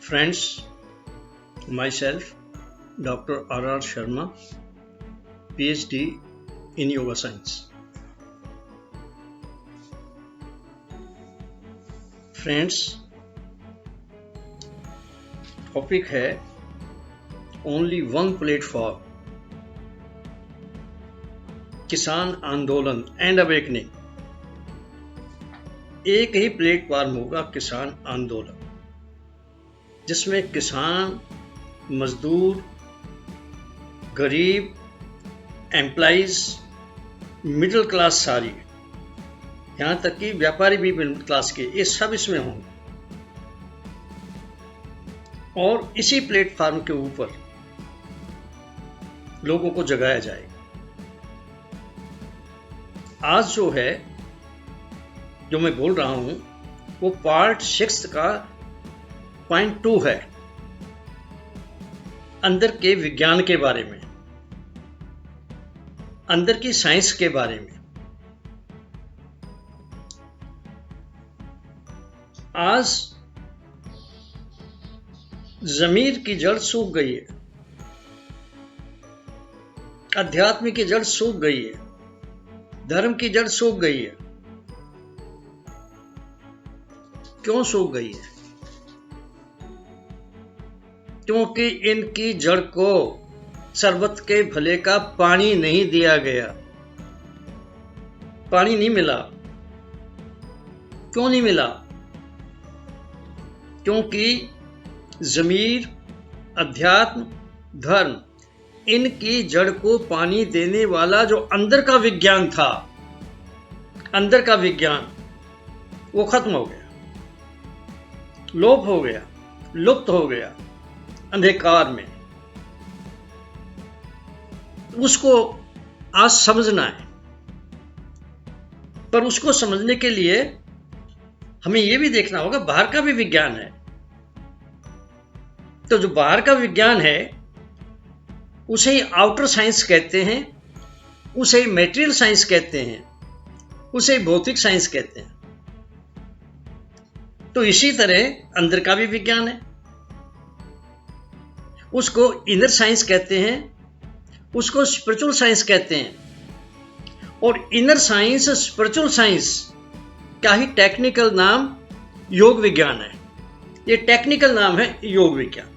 Friends, myself, Dr. R. Sharma, PhD in Yoga Science. Friends, topic है only one platform, किसान आंदोलन and awakening. एक ही platform होगा, किसान आंदोलन, जिसमें किसान, मजदूर, गरीब, एम्प्लॉइज, मिडिल क्लास, सारी, यहाँ तक कि व्यापारी भी मिडिल क्लास के, ये सब इसमें होंगे। और इसी प्लेटफॉर्म के ऊपर लोगों को जगाया जाएगा। आज जो है, जो मैं बोल रहा हूं, वो पार्ट 6 का पॉइंट 2 है, अंदर के विज्ञान के बारे में, अंदर की साइंस के बारे में। आज जमीर की जड़ सूख गई है, अध्यात्म की जड़ सूख गई है, धर्म की जड़ सूख गई है। क्यों सूख गई है? क्योंकि इनकी जड़ को सर्वत के भले का पानी नहीं दिया गया, पानी नहीं मिला। क्यों नहीं मिला? क्योंकि जमीर, अध्यात्म, धर्म, इनकी जड़ को पानी देने वाला जो अंदर का विज्ञान था, अंदर का विज्ञान, वो खत्म हो गया, लोप हो गया, लुप्त हो गया अंधकार में। उसको आज समझना है, पर उसको समझने के लिए हमें यह भी देखना होगा बाहर का भी विज्ञान है। तो जो बाहर का विज्ञान है, उसे ही आउटर साइंस कहते हैं, उसे ही मैटेरियल साइंस कहते हैं, उसे ही भौतिक साइंस कहते हैं। तो इसी तरह अंदर का भी विज्ञान है, उसको इनर साइंस कहते हैं, उसको स्पिरिचुअल साइंस कहते हैं। और इनर साइंस, स्पिरिचुअल साइंस का ही टेक्निकल नाम योग विज्ञान है। ये टेक्निकल नाम है योग विज्ञान।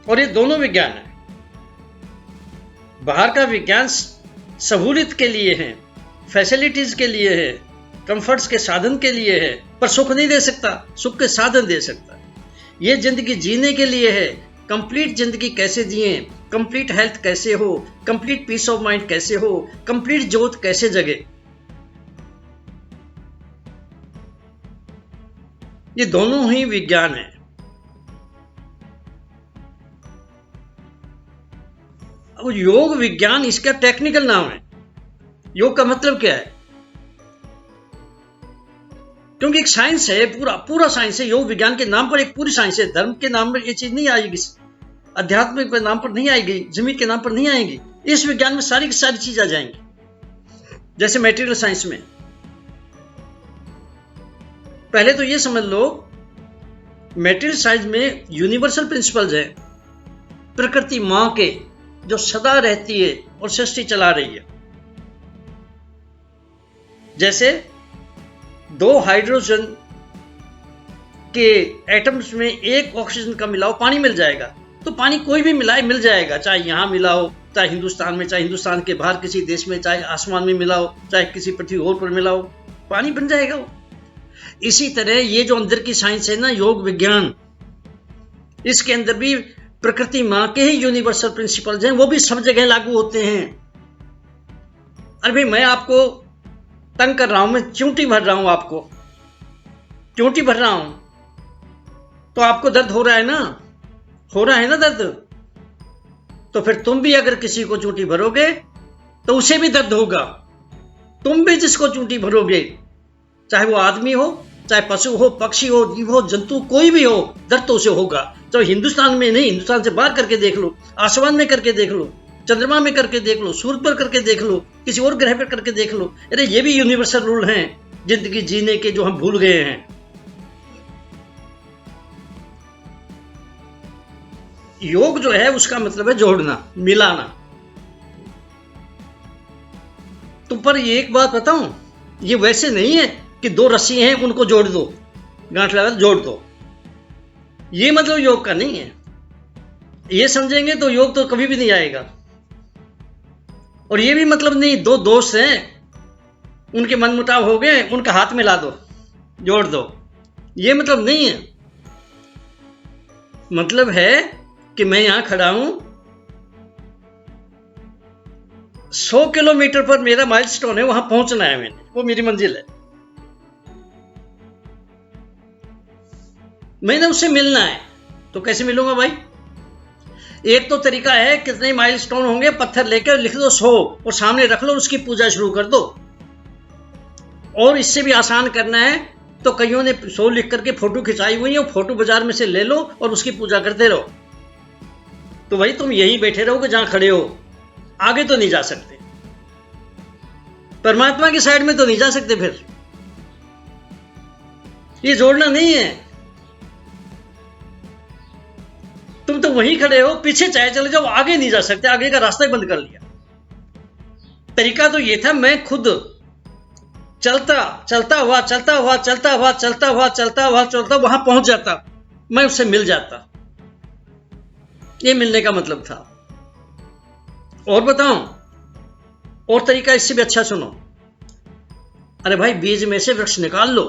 और ये दोनों विज्ञान है। बाहर का विज्ञान सहूलियत के लिए है, फैसिलिटीज के लिए है, कंफर्ट्स के साधन के लिए है, पर सुख नहीं दे सकता, सुख के साधन दे सकता है। ये जिंदगी जीने के लिए है, कंप्लीट जिंदगी कैसे जिए, कंप्लीट हेल्थ कैसे हो, कंप्लीट पीस ऑफ माइंड कैसे हो, कंप्लीट ज्योत कैसे जगे। ये दोनों ही विज्ञान है। अब योग विज्ञान इसका टेक्निकल नाम है। योग का मतलब क्या है? क्योंकि एक साइंस है, पूरा साइंस है। योग विज्ञान के नाम पर एक पूरी साइंस है। धर्म के नाम पर ये चीज नहीं आएगी, आध्यात्मिक के नाम पर नहीं आएगी, जमीन के नाम पर नहीं आएगी। इस विज्ञान में सारी की सारी चीज आ जाएंगी। जैसे मटेरियल साइंस में पहले तो ये समझ लो, मटेरियल साइंस में यूनिवर्सल प्रिंसिपल्स है, प्रकृति मां के, जो सदा रहती है और सृष्टि चला रही है। जैसे 2 हाइड्रोजन के एटम्स में एक ऑक्सीजन का मिलाओ, पानी मिल जाएगा। तो पानी कोई भी मिलाए मिल जाएगा, चाहे यहां मिलाओ, चाहे हिंदुस्तान में, चाहे हिंदुस्तान के बाहर किसी देश में, चाहे आसमान में मिलाओ, चाहे किसी पृथ्वी और पर मिलाओ, पानी बन जाएगा वो। इसी तरह ये जो अंदर की साइंस है ना, योग विज्ञान, इसके अंदर भी प्रकृति मां के ही यूनिवर्सल प्रिंसिपल्स हैं, वो भी सब जगह लागू होते हैं। अरे भाई, मैं आपको तंग कर रहा हूं, मैं चूंटी भर रहा हूं, आपको चूंटी भर रहा हूं, तो आपको दर्द हो रहा है ना, हो रहा है ना दर्द। तो फिर तुम भी अगर किसी को चूंटी भरोगे तो उसे भी दर्द होगा। तुम भी जिसको चूंटी भरोगे, चाहे वो आदमी हो, चाहे पशु हो, पक्षी हो, जीव हो, जंतु, कोई भी हो, दर्द तो उसे होगा। तो हिंदुस्तान में नहीं, हिंदुस्तान से बाहर करके देख लो, आसमान में करके देख लो, चंद्रमा में करके देख लो, सूर्य पर करके देख लो, किसी और ग्रह पर करके देख लो। अरे ये भी यूनिवर्सल रूल हैं जिंदगी जीने के, जो हम भूल गए हैं। योग जो है उसका मतलब है जोड़ना, मिलाना। तुम पर ये एक बात बताऊं, ये वैसे नहीं है कि दो रस्सी हैं उनको जोड़ दो, गांठ लगा जोड़ दो, ये मतलब योग का नहीं है। ये समझेंगे तो योग तो कभी भी नहीं आएगा। और ये भी मतलब नहीं दो दोस्त हैं, उनके मनमुटाव हो गए, उनका हाथ मिला दो, जोड़ दो, ये मतलब नहीं है। मतलब है कि मैं यहां खड़ा हूं, 100 किलोमीटर पर मेरा माइलस्टोन है, वहां पहुंचना है मैंने, वो मेरी मंजिल है, मैंने उससे मिलना है। तो कैसे मिलूंगा भाई? एक तो तरीका है, कितने माइलस्टोन होंगे, पत्थर लेकर लिख दो 100 और सामने रख लो, उसकी पूजा शुरू कर दो। और इससे भी आसान करना है तो कईयों ने 100 लिख करके फोटो खिंचाई हुई है, फोटो बाजार में से ले लो और उसकी पूजा करते रहो। तो भाई तुम यहीं बैठे रहोगे जहां खड़े हो, आगे तो नहीं जा सकते, परमात्मा की साइड में तो नहीं जा सकते। फिर ये जोड़ना नहीं है। तुम तो वहीं खड़े हो, पीछे चाहे चले जाओ, आगे नहीं जा सकते, आगे का रास्ता ही बंद कर लिया। तरीका तो ये था, मैं खुद चलता हुआ वहां पहुंच जाता, मैं उससे मिल जाता। ये मिलने का मतलब था। और बताऊं, और तरीका इससे भी अच्छा सुनो। अरे भाई, बीज में से वृक्ष निकाल लो।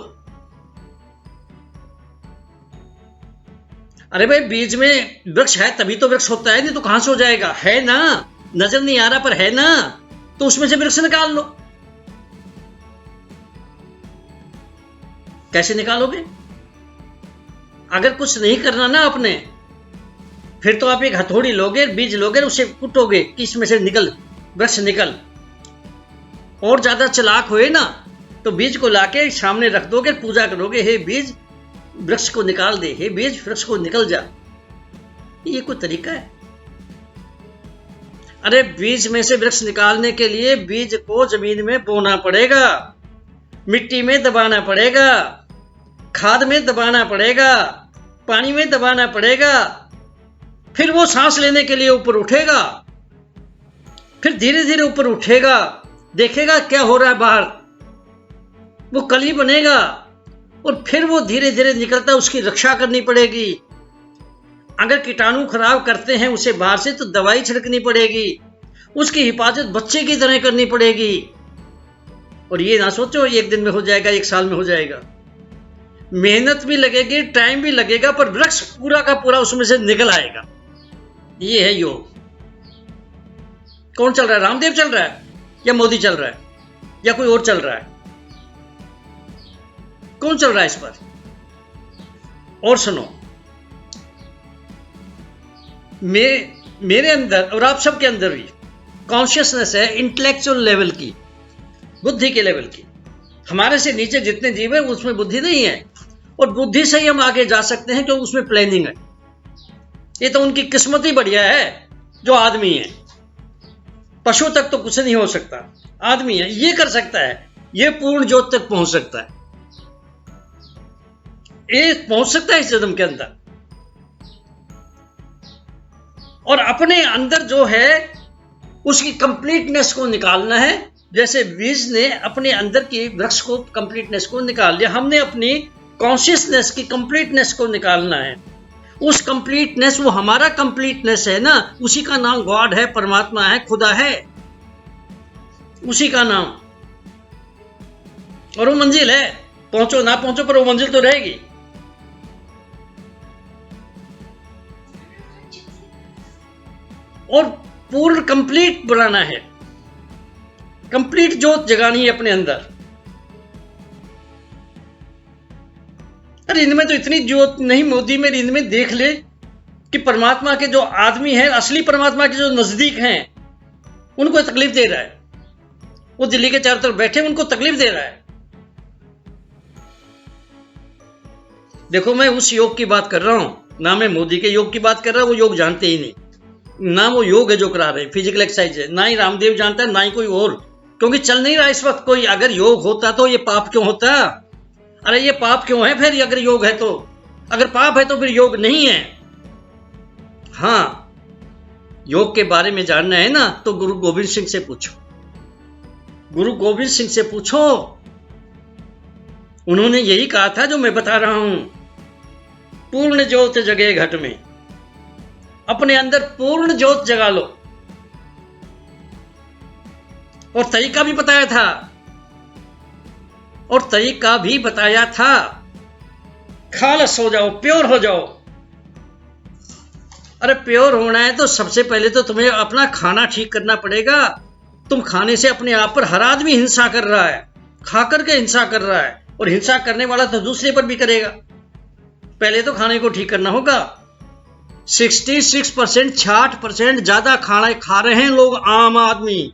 अरे भाई, बीज में वृक्ष है तभी तो वृक्ष होता है, नहीं तो कहां से हो जाएगा? है ना, नजर नहीं आ रहा पर है ना, तो उसमें से वृक्ष निकाल लो। कैसे निकालोगे? अगर कुछ नहीं करना ना आपने, फिर तो आप एक हथौड़ी लोगे, बीज लोगे, उसे कुटोगे कि इसमें से निकल, वृक्ष निकल। और ज्यादा चालाक हुए ना तो बीज को लाके सामने रख दोगे, पूजा करोगे, हे बीज वृक्ष को निकाल दे, हे बीज वृक्ष को निकल जा। ये कोई तरीका है? अरे बीज में से वृक्ष निकालने के लिए बीज को जमीन में बोना पड़ेगा, मिट्टी में दबाना पड़ेगा, खाद में दबाना पड़ेगा, पानी में दबाना पड़ेगा, फिर वो सांस लेने के लिए ऊपर उठेगा, फिर धीरे धीरे ऊपर उठेगा, देखेगा क्या हो रहा है बाहर, वो कली बनेगा, और फिर वो धीरे धीरे निकलता, उसकी रक्षा करनी पड़ेगी। अगर कीटाणु खराब करते हैं उसे बाहर से तो दवाई छिड़कनी पड़ेगी, उसकी हिफाजत बच्चे की तरह करनी पड़ेगी। और ये ना सोचो एक दिन में हो जाएगा, एक साल में हो जाएगा, मेहनत भी लगेगी, टाइम भी लगेगा, पर वृक्ष पूरा का पूरा उसमें से निकल आएगा। ये है योग। कौन चल रहा है? रामदेव चल रहा है या मोदी चल रहा है या कोई और चल रहा है? कौन चल रहा है इस पर? और सुनो, मेरे अंदर और आप सबके अंदर भी कॉन्शियसनेस है, इंटेलेक्चुअल लेवल की, बुद्धि के लेवल की। हमारे से नीचे जितने जीव है उसमें बुद्धि नहीं है, और बुद्धि से ही हम आगे जा सकते हैं क्योंकि उसमें प्लानिंग है। ये तो उनकी किस्मत ही बढ़िया है जो आदमी है, पशु तक तो कुछ नहीं हो सकता, आदमी है ये कर सकता है, ये पूर्ण ज्योत तक पहुंच सकता है, ये पहुंच सकता है इस जन्म के अंदर। और अपने अंदर जो है उसकी कंप्लीटनेस को निकालना है। जैसे बीज ने अपने अंदर की वृक्ष को, कंप्लीटनेस को निकाल लिया, हमने अपनी कॉन्शियसनेस की कंप्लीटनेस को निकालना है। उस कंप्लीटनेस, वो हमारा कंप्लीटनेस है ना, उसी का नाम गॉड है, परमात्मा है, खुदा है, उसी का नाम। और वो मंजिल है, पहुंचो ना पहुंचो पर वो मंजिल तो रहेगी। और पूर्ण कंप्लीट बनाना है, कंप्लीट ज्योत जगानी है अपने अंदर। अरे इनमें तो इतनी ज्योत नहीं मोदी में, इनमें देख ले कि परमात्मा के जो आदमी हैं, असली परमात्मा के जो नजदीक हैं, उनको तकलीफ दे रहा है। वो दिल्ली के चारों तरफ बैठे, उनको तकलीफ दे रहा है। देखो, मैं उस योग की बात कर रहा हूं, ना मैं मोदी के योग की बात कर रहा हूं, वो योग जानते ही नहीं, ना वो योग है जो करा रहे, फिजिकल एक्सरसाइज है, ना ही रामदेव जानता है, ना ही कोई और, क्योंकि चल नहीं रहा इस वक्त कोई। अगर योग होता तो ये पाप क्यों होता? अरे ये पाप क्यों है फिर? अगर योग है तो, अगर पाप है तो फिर योग नहीं है। हाँ, योग के बारे में जानना है ना तो गुरु गोविंद सिंह से पूछो। गुरु गोविंद सिंह से पूछो, उन्होंने यही कहा था जो मैं बता रहा हूं। पूर्ण ज्योत जगे घट में, अपने अंदर पूर्ण ज्योत जगा लो। और तरीका भी बताया था, खालस हो जाओ, प्योर हो जाओ। अरे प्योर होना है तो सबसे पहले तो तुम्हें अपना खाना ठीक करना पड़ेगा। तुम खाने से अपने आप पर हर आदमी हिंसा कर रहा है, खा करके हिंसा कर रहा है, और हिंसा करने वाला तो दूसरे पर भी करेगा। पहले तो खाने को ठीक करना होगा। 66%, 60% ज्यादा खाना खा रहे हैं लोग, आम आदमी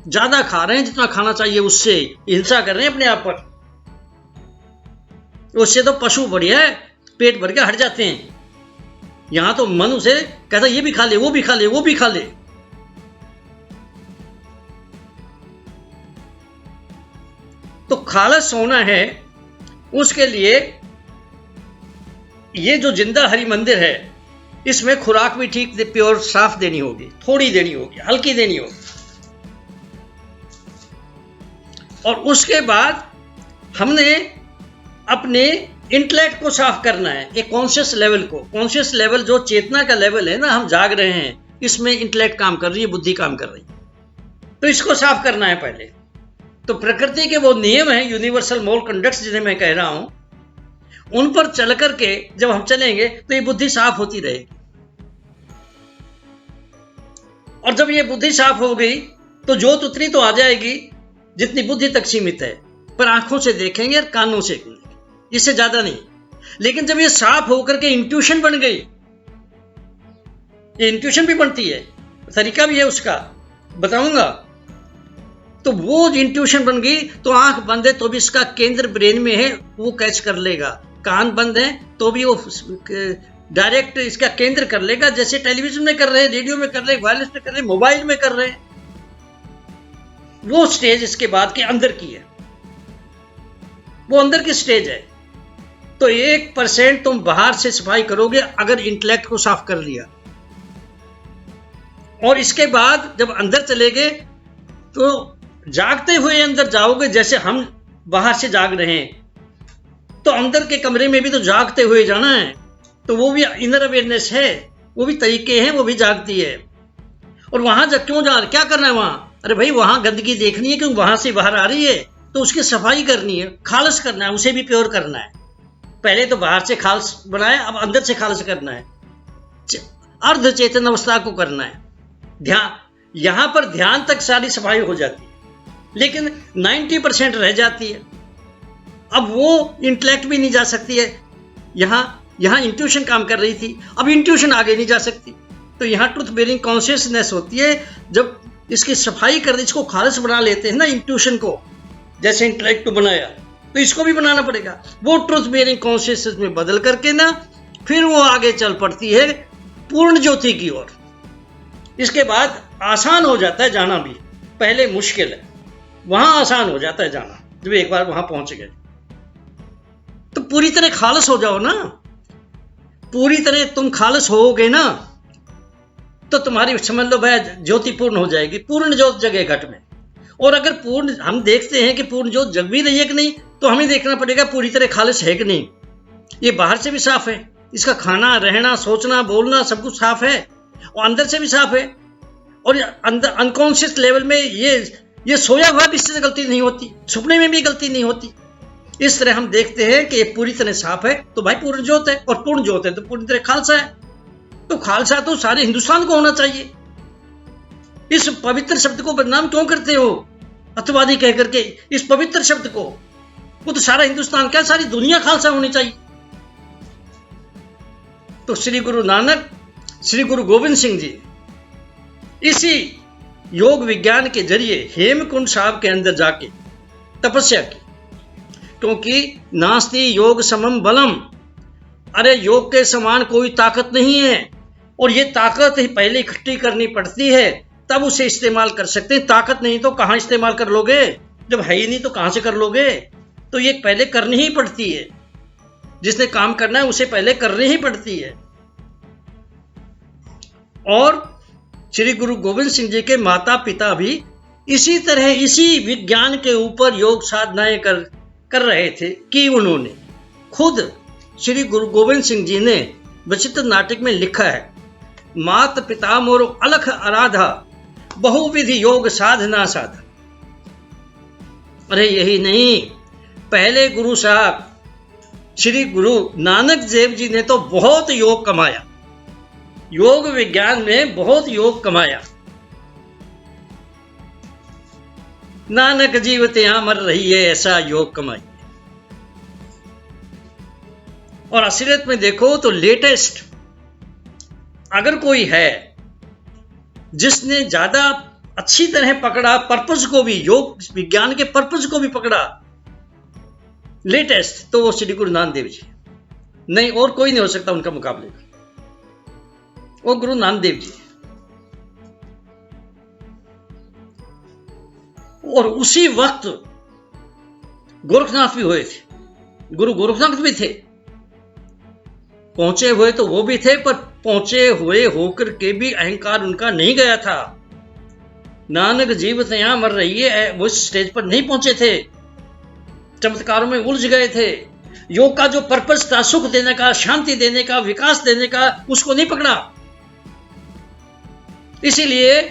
ज्यादा खा रहे हैं जितना खाना चाहिए, उससे हिंसा कर रहे हैं अपने आप पर। उससे तो पशु बढ़िया है, पेट भर के हट जाते हैं। यहां तो मन उसे कहता ये भी खा ले, वो भी खा ले, वो भी खा ले। तो खालस होना है, उसके लिए ये जो जिंदा हरि मंदिर है, इसमें खुराक भी ठीक प्योर साफ देनी होगी, थोड़ी देनी होगी, हल्की देनी होगी। और उसके बाद हमने अपने इंटेलेक्ट को साफ करना है, एक कॉन्शियस लेवल को। कॉन्शियस लेवल जो चेतना का लेवल है ना, हम जाग रहे हैं, इसमें इंटेलेक्ट काम कर रही है, बुद्धि काम कर रही है। तो इसको साफ करना है पहले। तो प्रकृति के वो नियम हैं, यूनिवर्सल मोरल कंडक्ट्स जिन्हें मैं कह रहा हूं, उन पर चल करके जब हम चलेंगे तो ये बुद्धि साफ होती रहेगी। और जब ये बुद्धि साफ हो गई तो ज्योत उतनी तो आ जाएगी जितनी बुद्धि तक सीमित है, पर आंखों से देखेंगे और कानों से सुनेंगे, इससे ज्यादा नहीं। लेकिन जब ये साफ होकर के इंट्यूशन बन गई, ये इंट्यूशन भी बनती है, तरीका भी है उसका, बताऊंगा। तो वो इंट्यूशन बन गई तो आंख बंद है तो भी इसका केंद्र ब्रेन में है, वो कैच कर लेगा। कान बंद है तो भी वो डायरेक्ट इसका केंद्र कर लेगा, जैसे टेलीविजन में कर रहे हैं, रेडियो में कर रहे हैं, वायरलेस में कर रहे हैं, मोबाइल में कर रहे हैं। वो स्टेज इसके बाद के अंदर की है, वो अंदर की स्टेज है। तो 1% तुम बाहर से सफाई करोगे अगर इंटेलेक्ट को साफ कर लिया, और इसके बाद जब अंदर चले गए तो जागते हुए अंदर जाओगे। जैसे हम बाहर से जाग रहे हैं तो अंदर के कमरे में भी तो जागते हुए जाना है, तो वो भी इनर अवेयरनेस है, वो भी तरीके हैं, वो भी जागती है। और वहां जब क्यों जा, क्या करना है वहां? अरे भाई वहां गंदगी देखनी है क्योंकि वहां से बाहर आ रही है, तो उसकी सफाई करनी है, खालस करना है, उसे भी प्योर करना है। पहले तो बाहर से खालस बनाया, अब अंदर से खालस करना है, अर्ध चेतन अवस्था को करना है। ध्यान, यहां पर ध्यान तक सारी सफाई हो जाती है, लेकिन 90% रह जाती है। अब वो इंटेलेक्ट भी नहीं जा सकती है, यहां इंट्यूशन काम कर रही थी, अब इंट्यूशन आगे नहीं जा सकती। तो यहां ट्रुथ बेरिंग कॉन्शियसनेस होती है। जब इसकी सफाई कर दी, इसको खालस बना लेते हैं ना इंट्यूशन को, जैसे इंटेलेक्ट को बनाया, तो इसको भी बनाना पड़ेगा। वो ट्रुथ बेरिंग कॉन्शियसनेस में बदल करके ना फिर वो आगे चल पड़ती है पूर्ण ज्योति की ओर। इसके बाद आसान हो जाता है जाना भी, पहले मुश्किल है, वहां आसान हो जाता है जाना जब एक बार वहां पहुंच गए। तो पूरी तरह खालस हो जाओ ना, पूरी तरह तुम खालस होगे ना तो तुम्हारी समझ लो भाई ज्योति पूर्ण हो जाएगी, पूर्ण ज्योत जगे घट में। और अगर पूर्ण हम देखते हैं कि पूर्ण ज्योत जग भी रही है कि नहीं, तो हमें देखना पड़ेगा पूरी तरह खालिश है कि नहीं। ये बाहर से भी साफ है, इसका खाना, रहना, सोचना, बोलना सब कुछ साफ है, और अंदर से भी साफ है। और अंदर अनकॉन्शियस लेवल में ये सोया हुआ भी इससे गलती नहीं होती, सपने में भी गलती नहीं होती। इस तरह हम देखते हैं कि ये पूरी तरह साफ है, तो भाई पूर्ण ज्योत है, और पूर्ण ज्योत है तो पूरी तरह खालसा है। तो खालसा तो सारे हिंदुस्तान को होना चाहिए। इस पवित्र शब्द को बदनाम क्यों करते हो अतवादी कह करके? इस पवित्र शब्द को, वो तो सारा हिंदुस्तान, क्या सारी दुनिया खालसा होनी चाहिए। तो श्री गुरु नानक, श्री गुरु गोविंद सिंह जी इसी योग विज्ञान के जरिए हेमकुंड साहब के अंदर जाके तपस्या की, क्योंकि नास्ति योग समम बलम, अरे योग के समान कोई ताकत नहीं है, और ये ताकत ही पहले इकट्ठी करनी पड़ती है, तब उसे इस्तेमाल कर सकते हैं। ताकत नहीं तो कहां इस्तेमाल कर लोगे, जब है ही नहीं तो कहां से कर लोगे। तो ये पहले करनी ही पड़ती है, जिसने काम करना है उसे पहले करनी ही पड़ती है। और श्री गुरु गोविंद सिंह जी के माता पिता भी इसी तरह इसी विज्ञान के ऊपर योग साधनाएं कर रहे थे कि उन्होंने खुद श्री गुरु गोविंद सिंह जी ने विचित्र नाटक में लिखा है, मात पिता मोर अलख आराधा बहुविधि योग साधना साधा। अरे यही नहीं, पहले गुरु साहब श्री गुरु नानक देव जी ने तो बहुत योग कमाया, योग विज्ञान में बहुत योग कमाया। नानक जीवत यहां मर रही है ऐसा योग कमाई। और असलियत में देखो तो लेटेस्ट अगर कोई है जिसने ज्यादा अच्छी तरह पकड़ा पर्पस को भी, योग विज्ञान के पर्पस को भी पकड़ा लेटेस्ट, तो वो श्री गुरु नानक देव जी, नहीं और कोई नहीं हो सकता उनका मुकाबले का, वो गुरु नानक देव जी। और उसी वक्त गोरखनाथ भी हुए थे, गुरु गोरखनाथ भी थे, पहुंचे हुए तो वो भी थे, पर पहुंचे हुए होकर के भी अहंकार उनका नहीं गया था। नानक जीवत यहां मर रही है वो स्टेज पर नहीं पहुंचे थे, चमत्कारों में उलझ गए थे। योग का जो पर्पस था सुख देने का, शांति देने का, विकास देने का, उसको नहीं पकड़ा। इसीलिए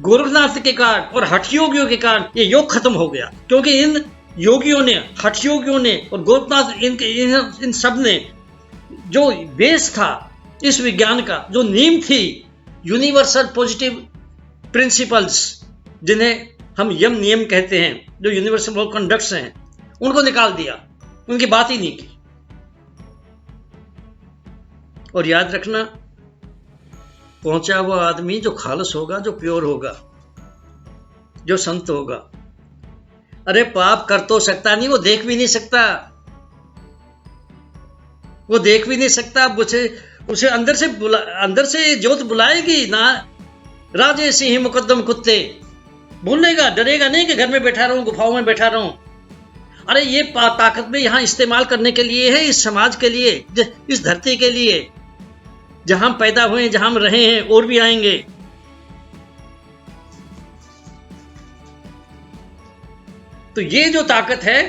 गोरखनाथ के कारण और हठ योगियों के कारण ये योग खत्म हो गया, क्योंकि इन योगियों ने, हठ योगियों ने और गोरखनाथ, इन सब ने जो बेस था इस विज्ञान का, जो नींव थी, यूनिवर्सल पॉजिटिव प्रिंसिपल्स जिन्हें हम यम नियम कहते हैं, जो यूनिवर्सल कंडक्ट्स हैं, उनको निकाल दिया, उनकी बात ही नहीं की। और याद रखना, पहुंचा हुआ आदमी जो खालस होगा, जो प्योर होगा, जो संत होगा, अरे पाप कर तो सकता नहीं, वो देख भी नहीं सकता, वो देख भी नहीं सकता। उसे अंदर से ज्योत बुलाएगी ना, राजे सिंह मुकद्दम कुत्ते, भूलेगा, डरेगा नहीं कि घर में बैठा रहूं, गुफाओं में बैठा रहूं। अरे ये ताकत में यहां इस्तेमाल करने के लिए है, इस समाज के लिए, इस धरती के लिए, जहां हम पैदा हुए, जहां हम रहे हैं, और भी आएंगे। तो ये जो ताकत है,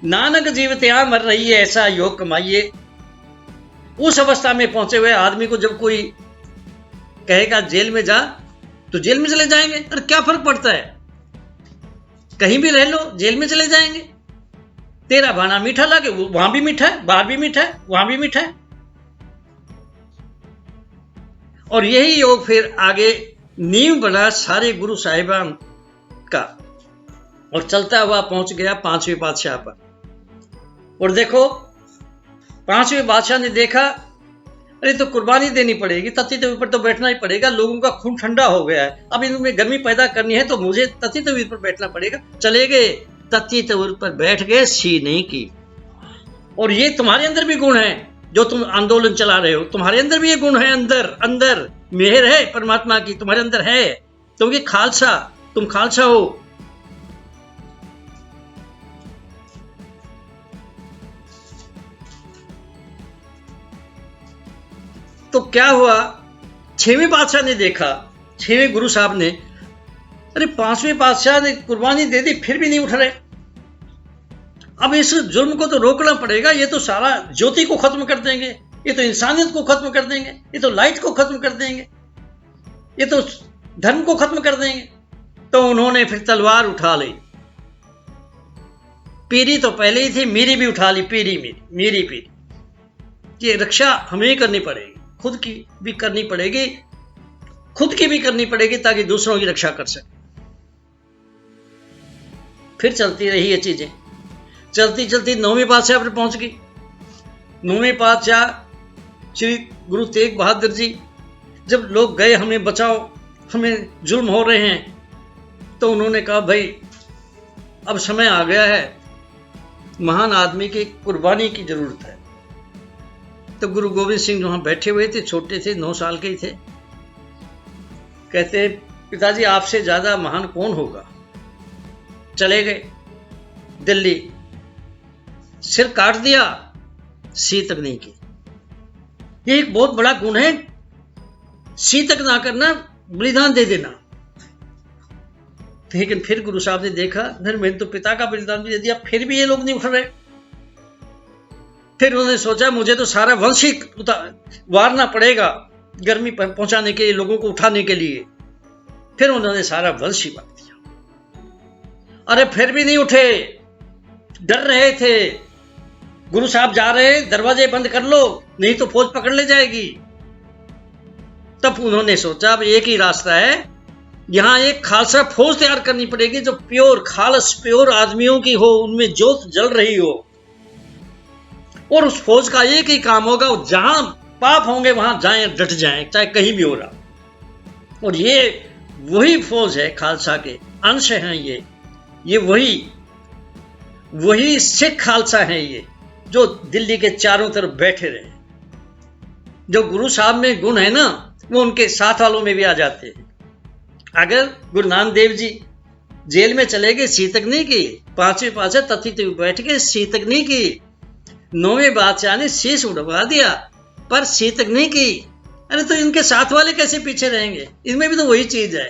नानक जीवत यहां मर रही है ऐसा योग कमाइए। उस अवस्था में पहुंचे हुए आदमी को जब कोई कहेगा जेल में जा, तो जेल में चले जाएंगे। अरे क्या फर्क पड़ता है, कहीं भी रह लो, जेल में चले जाएंगे। तेरा भाना मीठा लगे, वहां भी मीठा है, बाहर भी मीठा है, वहां भी मीठा है। और यही योग फिर आगे नींव बना सारे गुरु साहिबान का, और चलता हुआ पहुंच गया पांचवें बादशाह पर। और देखो, पांचवें बादशाह ने देखा, अरे तो कुर्बानी देनी पड़ेगी, तत्ती तवी पर तो बैठना ही पड़ेगा, लोगों का खून ठंडा हो गया है, अब इनमें गर्मी पैदा करनी है तो मुझे तत्ती तवी पर बैठना पड़ेगा। चले गए, तत्ती तवी पर बैठ गए, सी नहीं की। और ये तुम्हारे अंदर भी गुण है, जो तुम आंदोलन चला रहे हो, तुम्हारे अंदर भी ये गुण है, अंदर मेहर है परमात्मा की, तुम्हारे अंदर है, क्योंकि खालसा, तुम खालसा हो। तो क्या हुआ, छठवें बादशाह ने देखा, छठवें गुरु साहब ने, अरे पांचवें बादशाह ने कुर्बानी दे दी, फिर भी नहीं उठ रहे। अब इस जुर्म को तो रोकना पड़ेगा, ये तो सारा ज्योति को खत्म कर देंगे, ये तो इंसानियत को खत्म कर देंगे, ये तो लाइट को खत्म कर देंगे, ये तो धर्म को खत्म कर देंगे। तो उन्होंने फिर तलवार उठा ली। पीरी तो पहले ही थी, मीरी भी उठा ली, मेरी पीरी। ये रक्षा हमें करनी पड़ेगी, खुद की भी करनी पड़ेगी, खुद की भी करनी पड़ेगी, ताकि दूसरों की रक्षा कर सके। फिर चलती रही ये चीजें, चलती चलती नौवीं बादशाह पर पहुंच गई। नौवीं बादशाह श्री गुरु तेग बहादुर जी, जब लोग गए हमें बचाओ, हमें जुल्म हो रहे हैं, तो उन्होंने कहा भाई अब समय आ गया है, महान आदमी की कुर्बानी की जरूरत है। तो गुरु गोविंद सिंह वहां बैठे हुए थे, छोटे थे, 9 साल के ही थे। कहते पिताजी आपसे ज्यादा महान कौन होगा। चले गए दिल्ली, सिर काट दिया, सी तक नहीं की। ये एक बहुत बड़ा गुण है शीतक ना करना, बलिदान दे देना। लेकिन फिर गुरु साहब ने देखा, फिर मैंने तो पिता का बलिदान भी दे दिया, फिर भी ये लोग नहीं उठ रहे। फिर उन्होंने सोचा मुझे तो सारा वंश ही वारना पड़ेगा गर्मी पहुंचाने के लिए, लोगों को उठाने के लिए। फिर उन्होंने सारा वंश ही मार दिया। अरे फिर भी नहीं उठे, डर रहे थे। गुरु साहब जा रहे हैं, दरवाजे बंद कर लो नहीं तो फौज पकड़ ले जाएगी। तब उन्होंने सोचा अब एक ही रास्ता है, यहां एक खालसा फौज तैयार करनी पड़ेगी जो प्योर खालस प्योर आदमियों की हो, उनमें जोत जल रही हो। और उस फौज का एक ही काम होगा, जहां पाप होंगे वहां जाएं, डट जाएं, चाहे कहीं भी हो रहा। और ये वही फौज है, खालसा के अंश हैं ये वही सिख खालसा है ये, जो दिल्ली के चारों तरफ बैठे रहे। जो गुरु साहब में गुण है ना, वो उनके साथ वालों में भी आ जाते हैं। अगर गुरु नानक देव जी जेल में चले गए, शीतक नहीं की, पांचवें पांचवें तथी बैठ के शीतक नहीं की, 9वें बादशाह ने शीश उड़वा दिया पर शीतक नहीं की। अरे तो इनके साथ वाले कैसे पीछे रहेंगे? इनमें भी तो वही चीज है।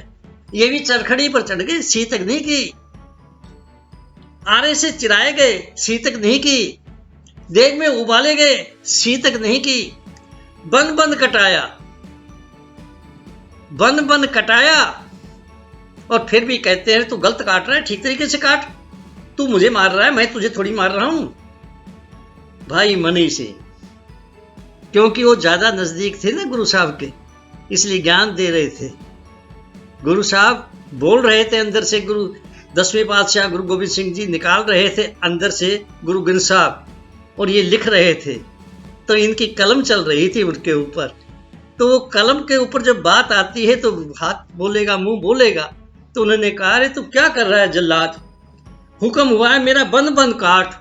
ये भी चरखड़ी पर चढ़ गए, शीतक नहीं की। आरे से चिराए गए, शीतक नहीं की। देग में उबाले गए, शीतक नहीं की। बन बन कटाया और फिर भी कहते हैं तू गलत काट रहा है, ठीक तरीके से काट। तू मुझे मार रहा है, मैं तुझे थोड़ी मार रहा हूं। भाई मनी से, क्योंकि वो ज्यादा नजदीक थे ना गुरु साहब के, इसलिए ज्ञान दे रहे थे। गुरु साहब बोल रहे थे अंदर से, गुरु 10वें पातशाह गुरु गोविंद सिंह जी निकाल रहे थे अंदर से गुरु ग्रंथ साहब, और ये लिख रहे थे। तो इनकी कलम चल रही थी उनके ऊपर। तो वो कलम के ऊपर जब बात आती है तो हाथ बोलेगा, मुंह बोलेगा। तो उन्होंने कहा अरे तू क्या कर रहा है जल्लाद? हुक्म हुआ है मेरा बंद बंद काट,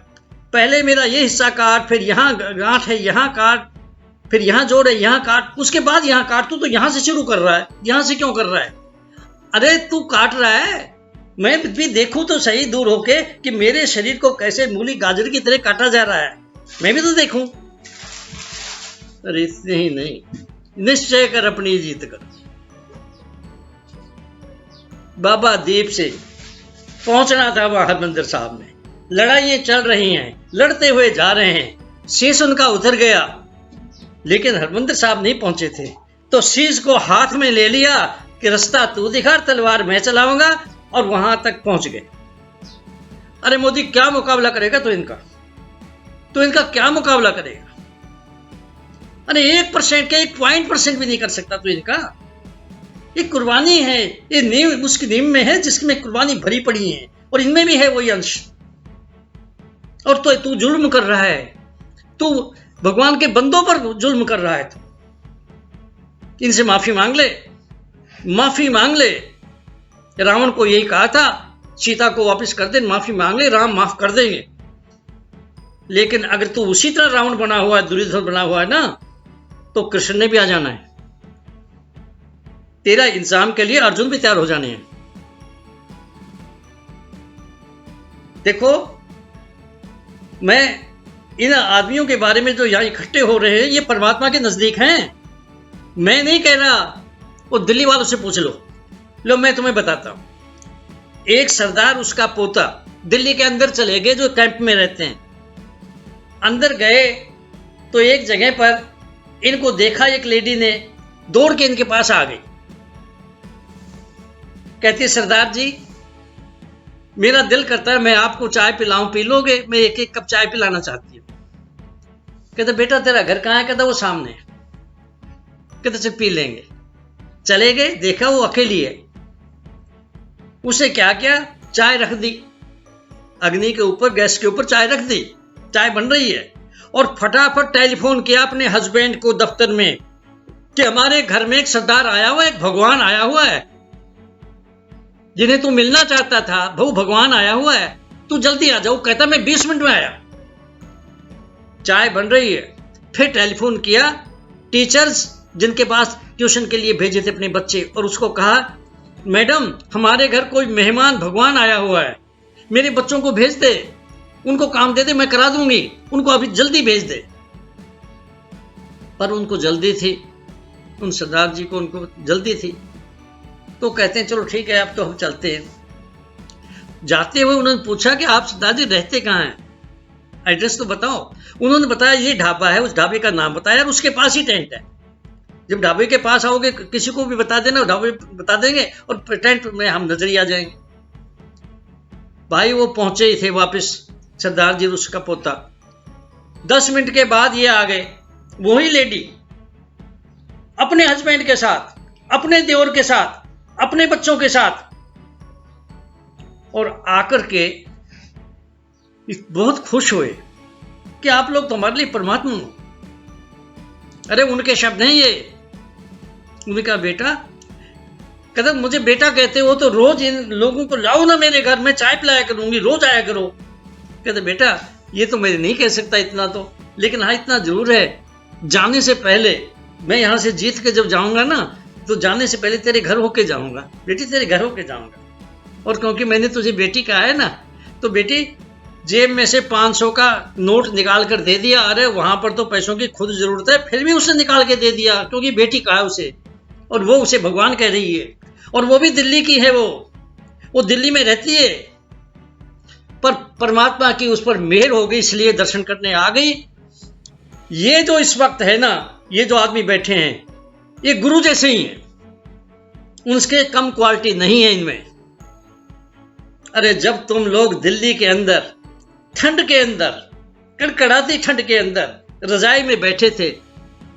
पहले मेरा ये हिस्सा काट, फिर यहाँ गांठ है यहाँ काट, फिर यहाँ जोड़ है यहाँ काट, उसके बाद यहाँ काट। तू तो यहाँ से शुरू कर रहा है, यहाँ से क्यों कर रहा है? अरे तू काट रहा है, मैं भी देखूं तो सही दूर होके कि मेरे शरीर को कैसे मूली गाजर की तरह काटा जा रहा है, मैं भी तो देखूं। अरे इतने ही नहीं, निश्चय कर अपनी जीत कर। बाबा दीप से पहुंचना था वहां हरमंदिर साहब में। लड़ाइयां चल रही हैं, लड़ते हुए जा रहे हैं। शीश उनका उधर गया, लेकिन हरमंदिर साहब नहीं पहुंचे थे। तो शीश को हाथ में ले लिया कि रास्ता तू दिखा, तलवार मैं चलाऊंगा, और वहां तक पहुंच गए। अरे मोदी क्या मुकाबला करेगा तो इनका क्या मुकाबला करेगा? अरे 1% का 1% भी नहीं कर सकता तो इनका। ये कुर्बानी है, ये नींव उसकी नींव में है जिसमें कुर्बानी भरी पड़ी है, और इनमें भी है वही अंश। और तो तू जुल्म कर रहा है, तू भगवान के बंदों पर जुल्म कर रहा है। तो इनसे माफी मांग ले। रावण को यही कहा था, सीता को वापस कर दे, माफी मांग ले, राम माफ कर देंगे। लेकिन अगर तू उसी तरह रावण बना हुआ है, दुर्योधन बना हुआ है ना, तो कृष्ण ने भी आ जाना है। तेरा इंतजाम के लिए अर्जुन भी तैयार हो जाने हैं। देखो, मैं इन आदमियों के बारे में जो यहां इकट्ठे हो रहे हैं, ये परमात्मा के नजदीक हैं। मैं नहीं कह रहा, वो दिल्ली वालों से पूछ लो मैं तुम्हें बताता हूं। एक सरदार, उसका पोता दिल्ली के अंदर चले गए, जो कैंप में रहते हैं। अंदर गए तो एक जगह पर इनको देखा, एक लेडी ने दौड़ के इनके पास आ गई। कहती है सरदार जी, मेरा दिल करता है मैं आपको चाय पिलाऊं, पी लोगे? मैं एक एक कप चाय पिलाना चाहती हूं। कहते बेटा तेरा घर कहां है? कहता वो सामने है। कहते चल पी लेंगे। चले गए, देखा वो अकेली है। उसे क्या किया, चाय रख दी अग्नि के ऊपर, गैस के ऊपर चाय रख दी, चाय बन रही है। और फटाफट टेलीफोन किया अपने हस्बैंड को दफ्तर में कि हमारे घर में एक सरदार आया हुआ है, एक भगवान आया हुआ है, जिन्हें तू मिलना चाहता था, वो भगवान आया हुआ है, तू जल्दी आ जाओ। कहता मैं 20 मिनट में आया। चाय बन रही है। फिर टेलीफोन किया टीचर्स, जिनके पास ट्यूशन के लिए भेजे थे अपने बच्चे, और उसको कहा मैडम हमारे घर कोई मेहमान भगवान आया हुआ है, मेरे बच्चों को भेज दे, उनको काम दे दे, मैं करा दूंगी, उनको अभी जल्दी भेज दे। पर उनको जल्दी थी, उन सरदार जी को, उनको जल्दी थी, तो कहते हैं चलो ठीक है अब तो हम चलते हैं। जाते हुए उन्होंने पूछा कि आप सरदार जी रहते कहाँ हैं, एड्रेस तो बताओ। उन्होंने बताया ये ढाबा है, उस ढाबे का नाम बताया और उसके पास ही टेंट है। जब ढाबे के पास आओगे किसी को भी बता देना, ढाबे बता देंगे और टेंट में हम नजर ही आ जाएंगे। भाई वो पहुंचे ही थे वापस, सरदार जी उसका पोता। 10 मिनट के बाद ये आ गए, वही लेडी अपने हस्बैंड के साथ, अपने देवर के साथ, अपने बच्चों के साथ, और आकर के बहुत खुश हुए कि आप लोग तो हमारे लिए परमात्मा हो। अरे उनके शब्द हैं ये। उन्होंने कहा बेटा, कहते मुझे बेटा कहते हो तो रोज इन लोगों को लाओ ना मेरे घर में, चाय पिलाया करूंगी, रोज आया करो। कहते बेटा ये तो मैं नहीं कह सकता इतना तो, लेकिन हाँ इतना जरूर है, जाने से पहले मैं यहां से जीत के जब जाऊंगा ना, तो जाने से पहले तेरे घर होके जाऊंगा बेटी, तेरे घर होके जाऊंगा। और क्योंकि मैंने तुझे बेटी कहा है ना, तो बेटी जेब में से 500 का नोट निकाल कर दे दिया। अरे वहां पर तो पैसों की खुद जरूरत है, फिर भी उसने निकाल के दे दिया क्योंकि बेटी कहा उसे, और वो उसे भगवान कह रही है, और वो भी दिल्ली की है, वो दिल्ली में रहती है, पर परमात्मा की उस पर मेहर हो गई इसलिए दर्शन करने आ गई। ये जो इस वक्त है ना, ये जो आदमी बैठे हैं, ये गुरु जैसे ही हैं, उनके कम क्वालिटी नहीं है इनमें। अरे जब तुम लोग दिल्ली के अंदर ठंड के अंदर, कड़कड़ाती ठंड के अंदर रजाई में बैठे थे,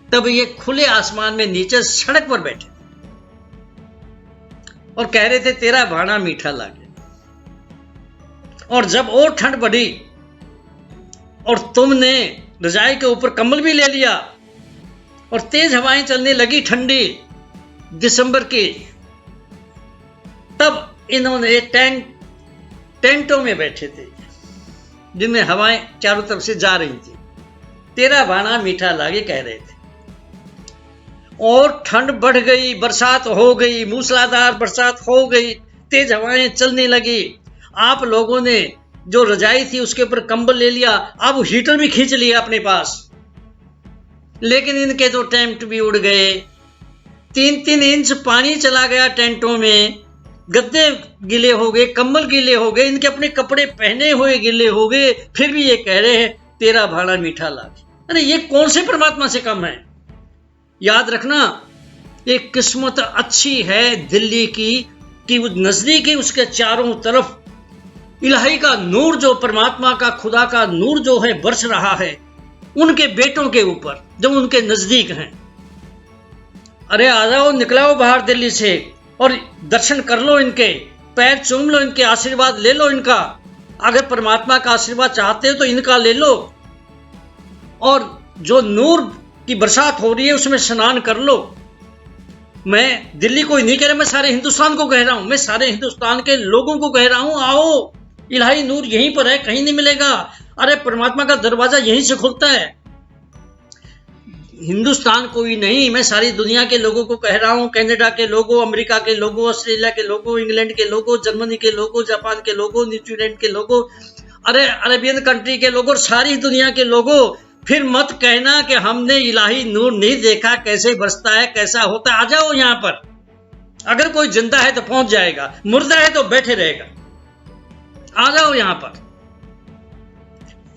तब ये खुले आसमान में नीचे सड़क पर बैठे और कह रहे थे तेरा भाना मीठा लागे। और जब और ठंड बढ़ी और तुमने रजाई के ऊपर कंबल भी ले लिया और तेज हवाएं चलने लगी ठंडी दिसंबर की, तब इन्होंने टेंटों में बैठे थे जिनमें हवाएं चारों तरफ से जा रही थी, तेरा भाना मीठा लागे कह रहे थे। और ठंड बढ़ गई, बरसात हो गई, मूसलाधार बरसात हो गई, तेज हवाएं चलने लगी। आप लोगों ने जो रजाई थी उसके ऊपर कंबल ले लिया, अब हीटर भी खींच लिया अपने पास, लेकिन इनके तो टेंट भी उड़ गए। 3-3 इंच पानी चला गया टेंटों में, गद्दे गीले हो गए, कंबल गीले हो गए, इनके अपने कपड़े पहने हुए गीले हो गए, फिर भी ये कह रहे हैं तेरा भाड़ा मीठा लागे। अरे ये कौन से परमात्मा से कम है? याद रखना, एक किस्मत अच्छी है दिल्ली की कि वो नजदीक ही उसके चारों तरफ इलाही का नूर, जो परमात्मा का, खुदा का नूर जो है बरस रहा है उनके बेटों के ऊपर, जो उनके नजदीक हैं। अरे आ जाओ, निकलाओ बाहर दिल्ली से और दर्शन कर लो इनके, पैर चूम लो इनके, आशीर्वाद ले लो इनका। अगर परमात्मा का आशीर्वाद चाहते हो तो इनका ले लो, और जो नूर की बरसात हो रही है उसमें स्नान कर लो। मैं दिल्ली को ही नहीं कह रहा, मैं सारे हिंदुस्तान को कह रहा हूं, मैं सारे हिंदुस्तान के लोगों को कह रहा हूं, आओ, इलाही नूर यहीं पर है, कहीं नहीं मिलेगा। अरे परमात्मा का दरवाजा यहीं से खुलता है। हिंदुस्तान को ही नहीं, मैं सारी दुनिया के लोगों को कह रहा हूं, कनाडा के लोगों, अमेरिका के लोगों, ऑस्ट्रेलिया के लोगों, इंग्लैंड के लोगों, जर्मनी के लोगों, जापान के लोगों, न्यूजीलैंड के लोगों, अरे अरेबियन कंट्री के लोगों, सारी दुनिया के लोगों, फिर मत कहना कि हमने इलाही नूर नहीं देखा, कैसे बरसता है, कैसा होता है। आ जाओ यहां पर। अगर कोई जिंदा है तो पहुंच जाएगा, मुर्दा है तो बैठे रहेगा। आ जाओ यहां पर।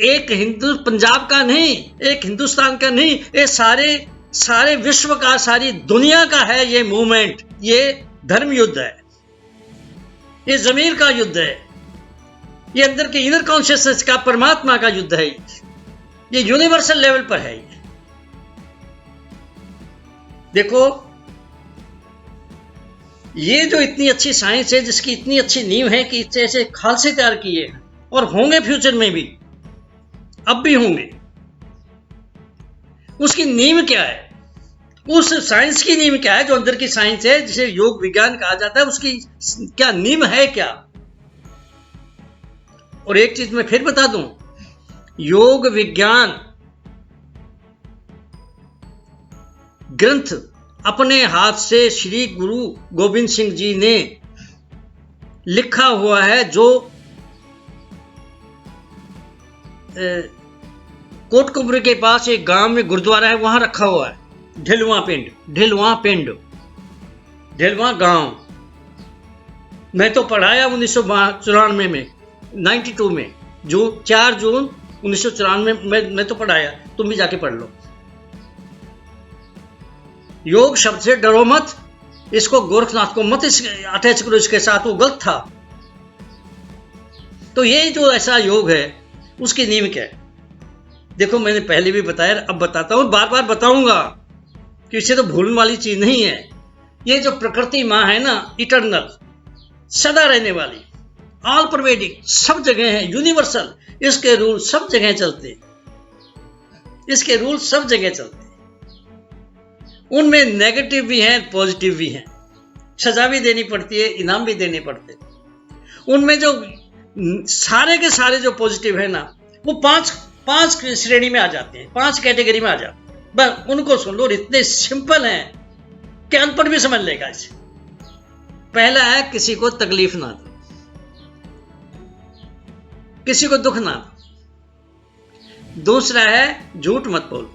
एक हिंदू पंजाब का नहीं, एक हिंदुस्तान का नहीं, ये सारे विश्व का, सारी दुनिया का है ये मूवमेंट। ये धर्म युद्ध है, ये जमीर का युद्ध है, ये अंदर के इनर कॉन्शियसनेस का, परमात्मा का युद्ध है। ये यूनिवर्सल लेवल पर है। देखो, ये जो इतनी अच्छी साइंस है, जिसकी इतनी अच्छी नींव है कि इससे ऐसे खालसे तैयार किए हैं और होंगे फ्यूचर में भी, अब भी होंगे। उसकी नींव क्या है? उस साइंस की नींव क्या है जो अंदर की साइंस है, जिसे योग विज्ञान कहा जाता है, उसकी क्या नींव है क्या? और एक चीज मैं फिर बता दूं, योग विज्ञान ग्रंथ अपने हाथ से श्री गुरु गोविंद सिंह जी ने लिखा हुआ है, जो कोटकपुरी के पास एक गांव में गुरुद्वारा है, वहां रखा हुआ है। ढिलवा पिंड, ढिलवा पिंड, ढिलवा गांव। मैं तो पढ़ाया 1994 में, 92 में, 4 जून 1994 में मैं तो पढ़ाया, तुम भी जाके पढ़ लो। योग शब्द से डरो मत, इसको गोरखनाथ को मत अटैच करो इसके साथ, वो गलत था। तो ये जो ऐसा योग है उसकी नींव क्या है? देखो मैंने पहले भी बताया, अब बताता हूं, बार बार बताऊंगा कि इसे तो भूलने वाली चीज नहीं है। ये जो प्रकृति माँ है ना, इटर्नल, सदा रहने वाली, ऑल परवेडिंग, सब जगह है, यूनिवर्सल, इसके रूल सब जगह चलते हैं, इसके रूल सब जगह चलते हैं। उनमें नेगेटिव भी हैं, पॉजिटिव भी हैं, सजा भी देनी पड़ती है, इनाम भी देने पड़ते हैं। उनमें जो सारे के सारे जो पॉजिटिव है ना, वो पांच श्रेणी में आ जाते हैं, 5 कैटेगरी में आ जाते हैं। बस उनको सुन लो, इतने सिंपल हैं कि अनपढ़ भी समझ लेगा इसे। पहला है, किसी को तकलीफ ना दो, किसी को दुख ना दो। दूसरा है, झूठ मत बोलो,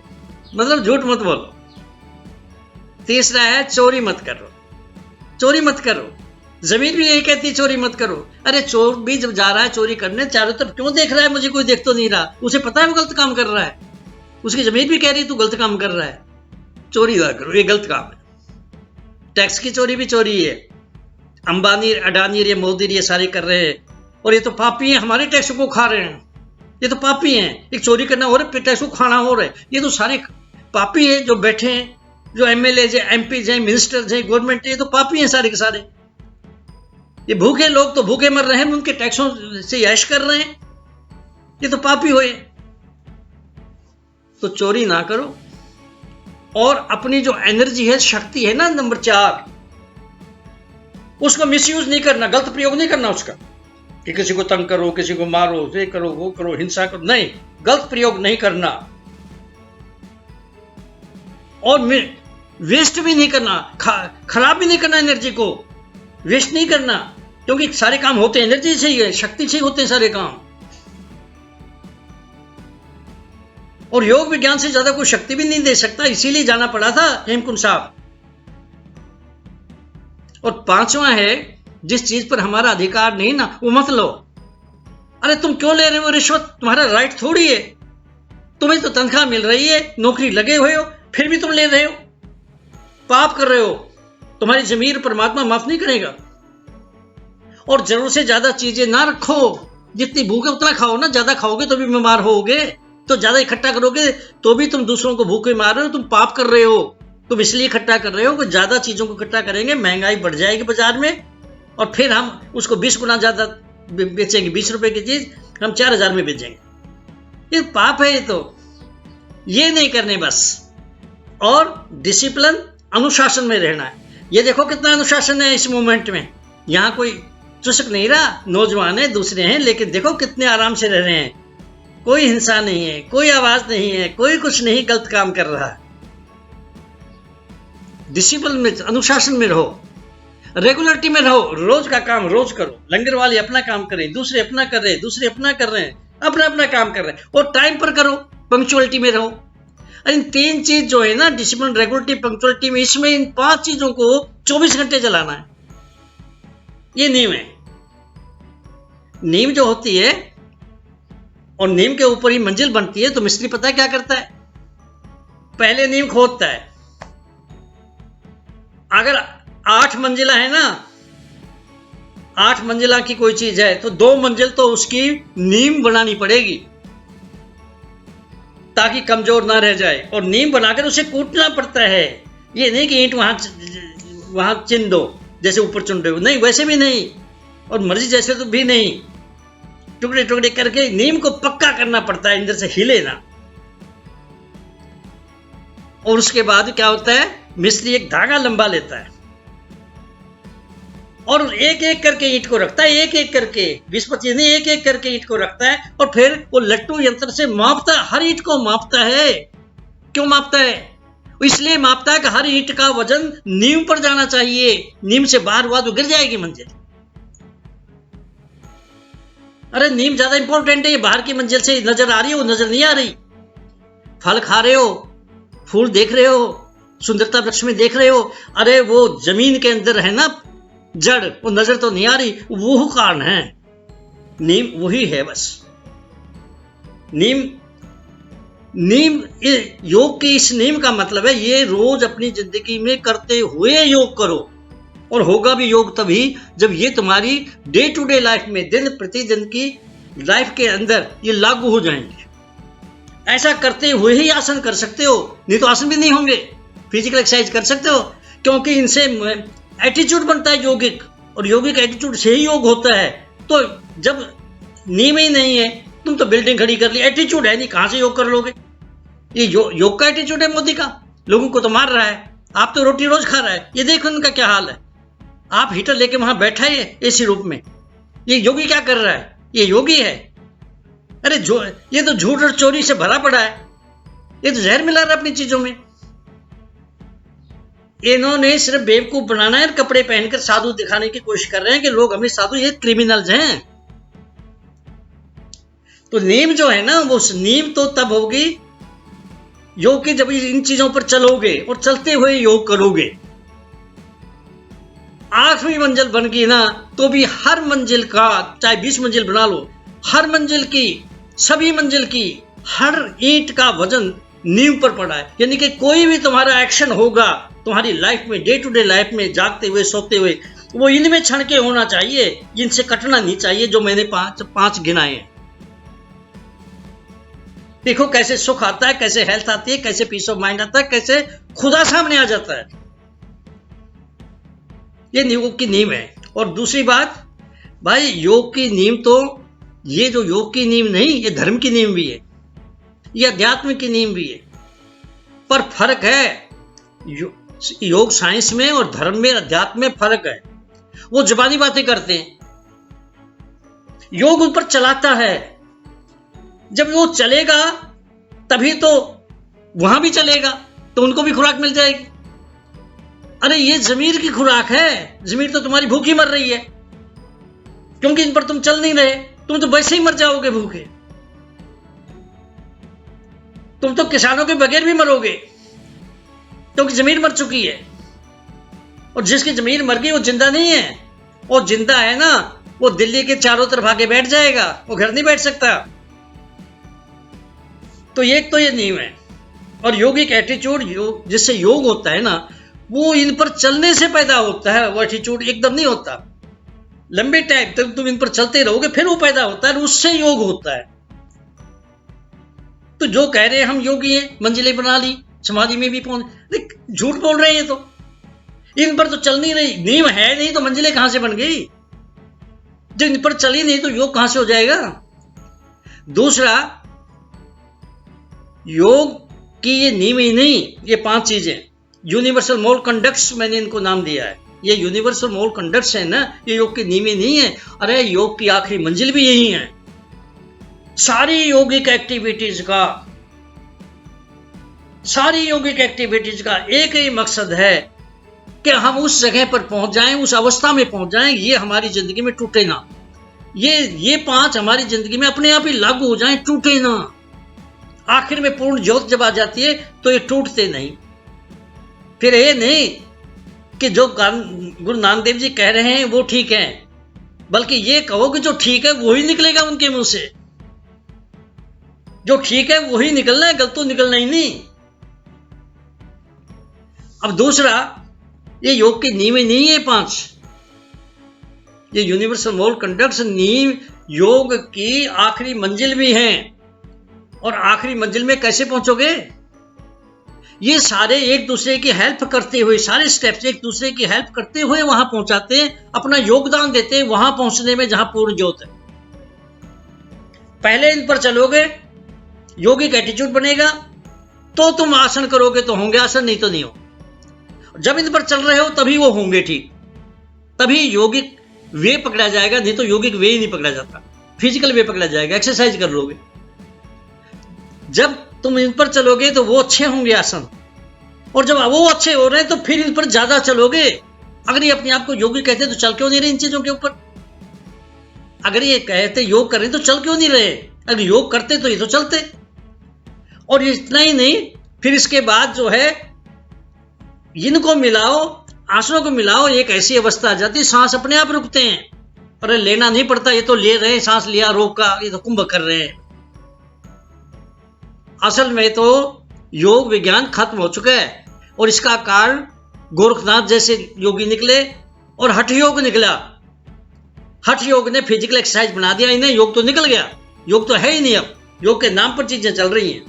मतलब झूठ मत बोलो। तीसरा है, चोरी मत करो, चोरी मत करो। जमीन भी यही कहती है चोरी मत करो। अरे चोर भी जब जा रहा है चोरी करने, चारों तरफ क्यों देख रहा है? मुझे कोई देख तो नहीं रहा, उसे पता है वो गलत काम कर रहा है, उसकी जमीन भी कह रही है तू गलत काम कर रहा है, चोरी ना करो, ये गलत काम है। टैक्स की चोरी भी चोरी है, अंबानी, अडानी, ये मोदी ये सारे कर रहे हैं, और ये तो पापी हैं, हमारे टैक्स को खा रहे हैं, ये तो पापी हैं। एक चोरी करना हो रहा है, टैक्स को खाना हो रहा है, ये तो सारे पापी हैं जो बैठे हैं, जो एमएलए हैं, एमपी हैं, मिनिस्टर हैं, गवर्नमेंट है, ये तो पापी हैं सारे के सारे। ये भूखे लोग तो भूखे मर रहे हैं, उनके टैक्सों से ऐश कर रहे हैं, ये तो पापी हुए। तो चोरी ना करो, और अपनी जो एनर्जी है, शक्ति है ना, नंबर 4, उसको मिसयूज नहीं करना, गलत प्रयोग नहीं करना उसका, कि किसी को तंग करो, किसी को मारो, ये करो, वो करो, हिंसा करो, नहीं, गलत प्रयोग नहीं करना। और वेस्ट भी नहीं करना, खराब भी नहीं करना, एनर्जी को वेस्ट नहीं करना, क्योंकि सारे काम होते हैं एनर्जी से ही है, शक्ति से ही होते हैं सारे काम। और योग विज्ञान से ज्यादा कोई शक्ति भी नहीं दे सकता, इसीलिए जाना पड़ा था हेमकुंड साहब। और 5वां है, जिस चीज पर हमारा अधिकार नहीं ना, वो मत लो। अरे तुम क्यों ले रहे हो रिश्वत? तुम्हारा राइट थोड़ी है, तुम्हें तो तनख्वाह मिल रही है, नौकरी लगे हुए हो, फिर भी तुम ले रहे हो, पाप कर रहे हो, तुम्हारी जमीर परमात्मा माफ नहीं करेगा। और जरूरत से ज्यादा चीजें ना रखो, जितनी भूखे उतना खाओ ना, ज्यादा खाओगे तो भी बीमार होगे, तो ज्यादा इकट्ठा करोगे तो भी तुम दूसरों को भूखे मार रहे हो, तुम पाप कर रहे हो। तुम इसलिए इकट्ठा कर रहे हो कि ज्यादा चीजों को इकट्ठा करेंगे, महंगाई बढ़ जाएगी बाजार में, और फिर हम उसको 20 गुना ज्यादा बेचेंगे। 20 रुपए की चीज हम 4000 में बेचेंगे, ये पाप है। ये तो ये नहीं करने बस। और डिसिप्लिन, अनुशासन में रहना है। ये देखो कितना अनुशासन है इस मूवमेंट में, यहां कोई चुसक नहीं रहा, नौजवान है, दूसरे हैं, लेकिन देखो कितने आराम से रह रहे हैं, कोई हिंसा नहीं है, कोई आवाज नहीं है, कोई कुछ नहीं गलत काम कर रहा है। डिसिप्लिन में, अनुशासन में रहो, रेगुलरिटी में रहो, रोज का काम रोज करो। लंगर वाले अपना काम करें, दूसरे अपना कर रहे हैं, दूसरे अपना कर रहे हैं, अपना अपना काम कर रहे हैं, और टाइम पर करो, पंक्चुअलिटी में रहो। इन 3 चीज जो है ना, डिसिप्लिन, रेगुलरिटी, पंक्चुअलिटी में, इसमें इन 5 चीजों को 24 घंटे चलाना है। ये नीम है। नीम जो होती है, और नीम के ऊपर ही मंजिल बनती है, तो मिस्त्री पता है क्या करता है? पहले नीम खोदता है। अगर 8 मंजिला है ना, 8 मंजिला की कोई चीज है, तो 2 मंजिल तो उसकी नीम बनानी पड़ेगी, ताकि कमजोर ना रह जाए। और नीम बनाकर उसे कूटना पड़ता है। ये नहीं कि ईंट वहां चिन दो, जैसे ऊपर चुन रहे हो, नहीं, वैसे भी नहीं, और मर्जी जैसे तो भी नहीं, टुकड़े टुकड़े करके नीम को पक्का करना पड़ता है, अंदर से हिले ना। और उसके बाद क्या होता है, मिस्त्री एक धागा लंबा लेता है, और एक एक करके ईंट को रखता है, एक एक करके, 20-25 नहीं, एक एक करके ईंट को रखता है, और फिर वो लट्टू यंत्र से मापता है, हर ईंट को मापता है। क्यों मापता है? इसलिए मापता है कि हर ईंट का वजन नीम पर जाना चाहिए, नीम से बाहर हुआ तो गिर जाएगी मंजिल। अरे नीम ज्यादा इंपॉर्टेंट है, ये बाहर की मंजिल से नजर आ रही है, वो नजर नहीं आ रही। फल खा रहे हो, फूल देख रहे हो, सुंदरता वृक्ष में देख रहे हो, अरे वो जमीन के अंदर है ना जड़, वो नजर तो नहीं आ रही, वो कारण है। नीम वही है बस। नीम योग के इस नीम का मतलब है ये रोज अपनी जिंदगी में करते हुए योग करो। और होगा भी योग तभी जब ये तुम्हारी डे टू डे लाइफ में, दिन प्रतिदिन की लाइफ के अंदर ये लागू हो जाएंगे। ऐसा करते हुए ही आसन कर सकते हो, नहीं तो आसन भी नहीं होंगे। फिजिकल एक्सरसाइज कर सकते हो, क्योंकि इनसे एटीट्यूड बनता है योगिक, और योगिक एटीट्यूड से ही योग होता है। तो जब नीम ही नहीं है, तुम तो बिल्डिंग खड़ी कर ली, एटीट्यूड है नहीं, कहां से योग कर लोगे? ये योग का एटीट्यूड है मोदी का, लोगों को तो मार रहा है, आप तो रोटी रोज खा रहा है। ये देखो उनका क्या हाल है, आप हीटर लेके वहां बैठा है एसी रूप में, ये योगी क्या कर रहा है? ये योगी है? अरे ये तो झूठ और चोरी से भरा पड़ा है, ये तो जहर मिला रहा है अपनी चीजों में। इन्होंने सिर्फ बेवकूफ बनाना है, कपड़े पहनकर साधु दिखाने की कोशिश कर रहे हैं कि लोग हमें साधु, ये क्रिमिनल्स हैं। तो नीम जो है ना, वो नीम तो तब होगी योग की जब इन चीजों पर चलोगे और चलते हुए योग करोगे। 8वीं मंजिल बन गई ना, तो भी हर मंजिल का, चाहे 20 मंजिल बना लो, हर मंजिल की, सभी मंजिल की हर ईंट का वजन नींव पर पड़ा है। यानी कि कोई भी तुम्हारा एक्शन होगा तुम्हारी लाइफ में, डे टू डे लाइफ में, जागते हुए सोते हुए, वो इनमें क्षण के होना चाहिए, इनसे कटना नहीं चाहिए, जो मैंने पांच गिनाए हैं। देखो कैसे सुख आता है, कैसे हेल्थ आती है, कैसे पीस ऑफ माइंड आता है, कैसे खुदा सामने आ जाता है। ये योग की नींव है। और दूसरी बात भाई, योग की नींव तो, ये जो योग की नींव नहीं, ये धर्म की नींव भी है, ये अध्यात्म की नींव भी है। पर फर्क है, योग साइंस में और धर्म में, अध्यात्म में फर्क है। वो जुबानी बातें करते हैं, योग उन पर चलाता है। जब वो चलेगा तभी तो वहां भी चलेगा, तो उनको भी खुराक मिल जाएगी। अरे ये जमीर की खुराक है, जमीर तो तुम्हारी भूखी मर रही है, क्योंकि इन पर तुम चल नहीं रहे। तुम तो वैसे ही मर जाओगे भूखे, तुम तो किसानों के बगैर भी मरोगे, क्योंकि जमीर मर चुकी है। और जिसकी जमीर मर गई वो जिंदा नहीं है, वो जिंदा है ना, वो दिल्ली के चारों तरफ आके बैठ जाएगा, वो घर नहीं बैठ सकता। तो एक तो ये नींव है। और योगिक एटीट्यूड, जिससे योग होता है ना, वो इन पर चलने से पैदा होता है। वो एटीट्यूड एकदम नहीं होता, लंबे टाइम तक तुम इन पर चलते रहोगे, फिर वो पैदा होता है, और उससे योग होता है। तो जो कह रहे हैं हम योगी हैं, मंजिलें बना ली, समाधि में भी पहुंच, झूठ बोल रहे हैं। तो इन पर तो चल नहीं रही, नींव है नहीं तो मंजिलें कहां से बन गई? जब इन पर चली नहीं तो योग कहां से हो जाएगा? दूसरा, योग की ये नींव ही नहीं, ये 5 चीजें, यूनिवर्सल मोरल कंडक्ट्स मैंने इनको नाम दिया है। ये यूनिवर्सल मोरल कंडक्ट्स है ना, ये योग की नींव ही नहीं है। अरे योग की आखिरी मंजिल भी यही है। सारी योगिक एक्टिविटीज का एक ही मकसद है कि हम उस जगह पर पहुंच जाएं, उस अवस्था में पहुंच जाएं, ये हमारी जिंदगी में टूटे ना। ये 5 हमारी जिंदगी में अपने आप ही लागू हो जाएं, टूटे ना। आखिर में पूर्ण ज्योत जब आ जाती है तो ये टूटते नहीं। फिर ये नहीं कि जो गुरु नानक देव जी कह रहे हैं वो ठीक है, बल्कि ये कहो कि जो ठीक है वही निकलेगा उनके मुंह से। जो ठीक है वही निकलना है, गलत तो निकलना ही नहीं। अब दूसरा, ये योग की नींव नहीं है 5, ये यूनिवर्सल मोरल कंडक्ट्स नींव योग की आखिरी मंजिल भी हैं। और आखिरी मंजिल में कैसे पहुंचोगे? ये सारे एक दूसरे की हेल्प करते हुए, सारे स्टेप्स एक दूसरे की हेल्प करते हुए वहां पहुंचाते हैं, अपना योगदान देते हैं वहां पहुंचने में जहां पूर्ण ज्योत है। पहले इन पर चलोगे, योगिक एटीट्यूड बनेगा, तो तुम आसन करोगे तो होंगे आसन, नहीं तो नहीं हो। जब इन पर चल रहे हो तभी वो होंगे ठीक, तभी योगिक वे पकड़ा जाएगा, नहीं तो योगिक वे ही नहीं पकड़ा जाता। फिजिकल वे पकड़ा जाएगा, एक्सरसाइज कर लोगे। जब तुम इन पर चलोगे तो वो अच्छे होंगे आसन, और जब वो अच्छे हो रहे हैं तो फिर इन पर ज्यादा चलोगे। अगर ये अपने आप को योगी कहते तो चल क्यों नहीं रहे इन चीजों के ऊपर? अगर ये कहते योग कर रहे तो चल क्यों नहीं रहे? अगर योग करते तो ये तो चलते। और इतना ही नहीं, फिर इसके बाद जो है इनको मिलाओ, आसनों को मिलाओ, एक ऐसी अवस्था आ जाती है सांस अपने आप रुकते हैं। अरे लेना नहीं पड़ता, ये तो ले रहे हैं, सांस लिया रोका, ये तो कुंभ कर रहे हैं। असल में तो योग विज्ञान खत्म हो चुका है और इसका कारण गोरखनाथ जैसे योगी निकले और हठ योग निकला। हठ योग ने फिजिकल एक्सरसाइज बना दिया इन्हें, योग तो निकल गया, योग तो है ही नहीं। अब योग के नाम पर चीजें चल रही हैं।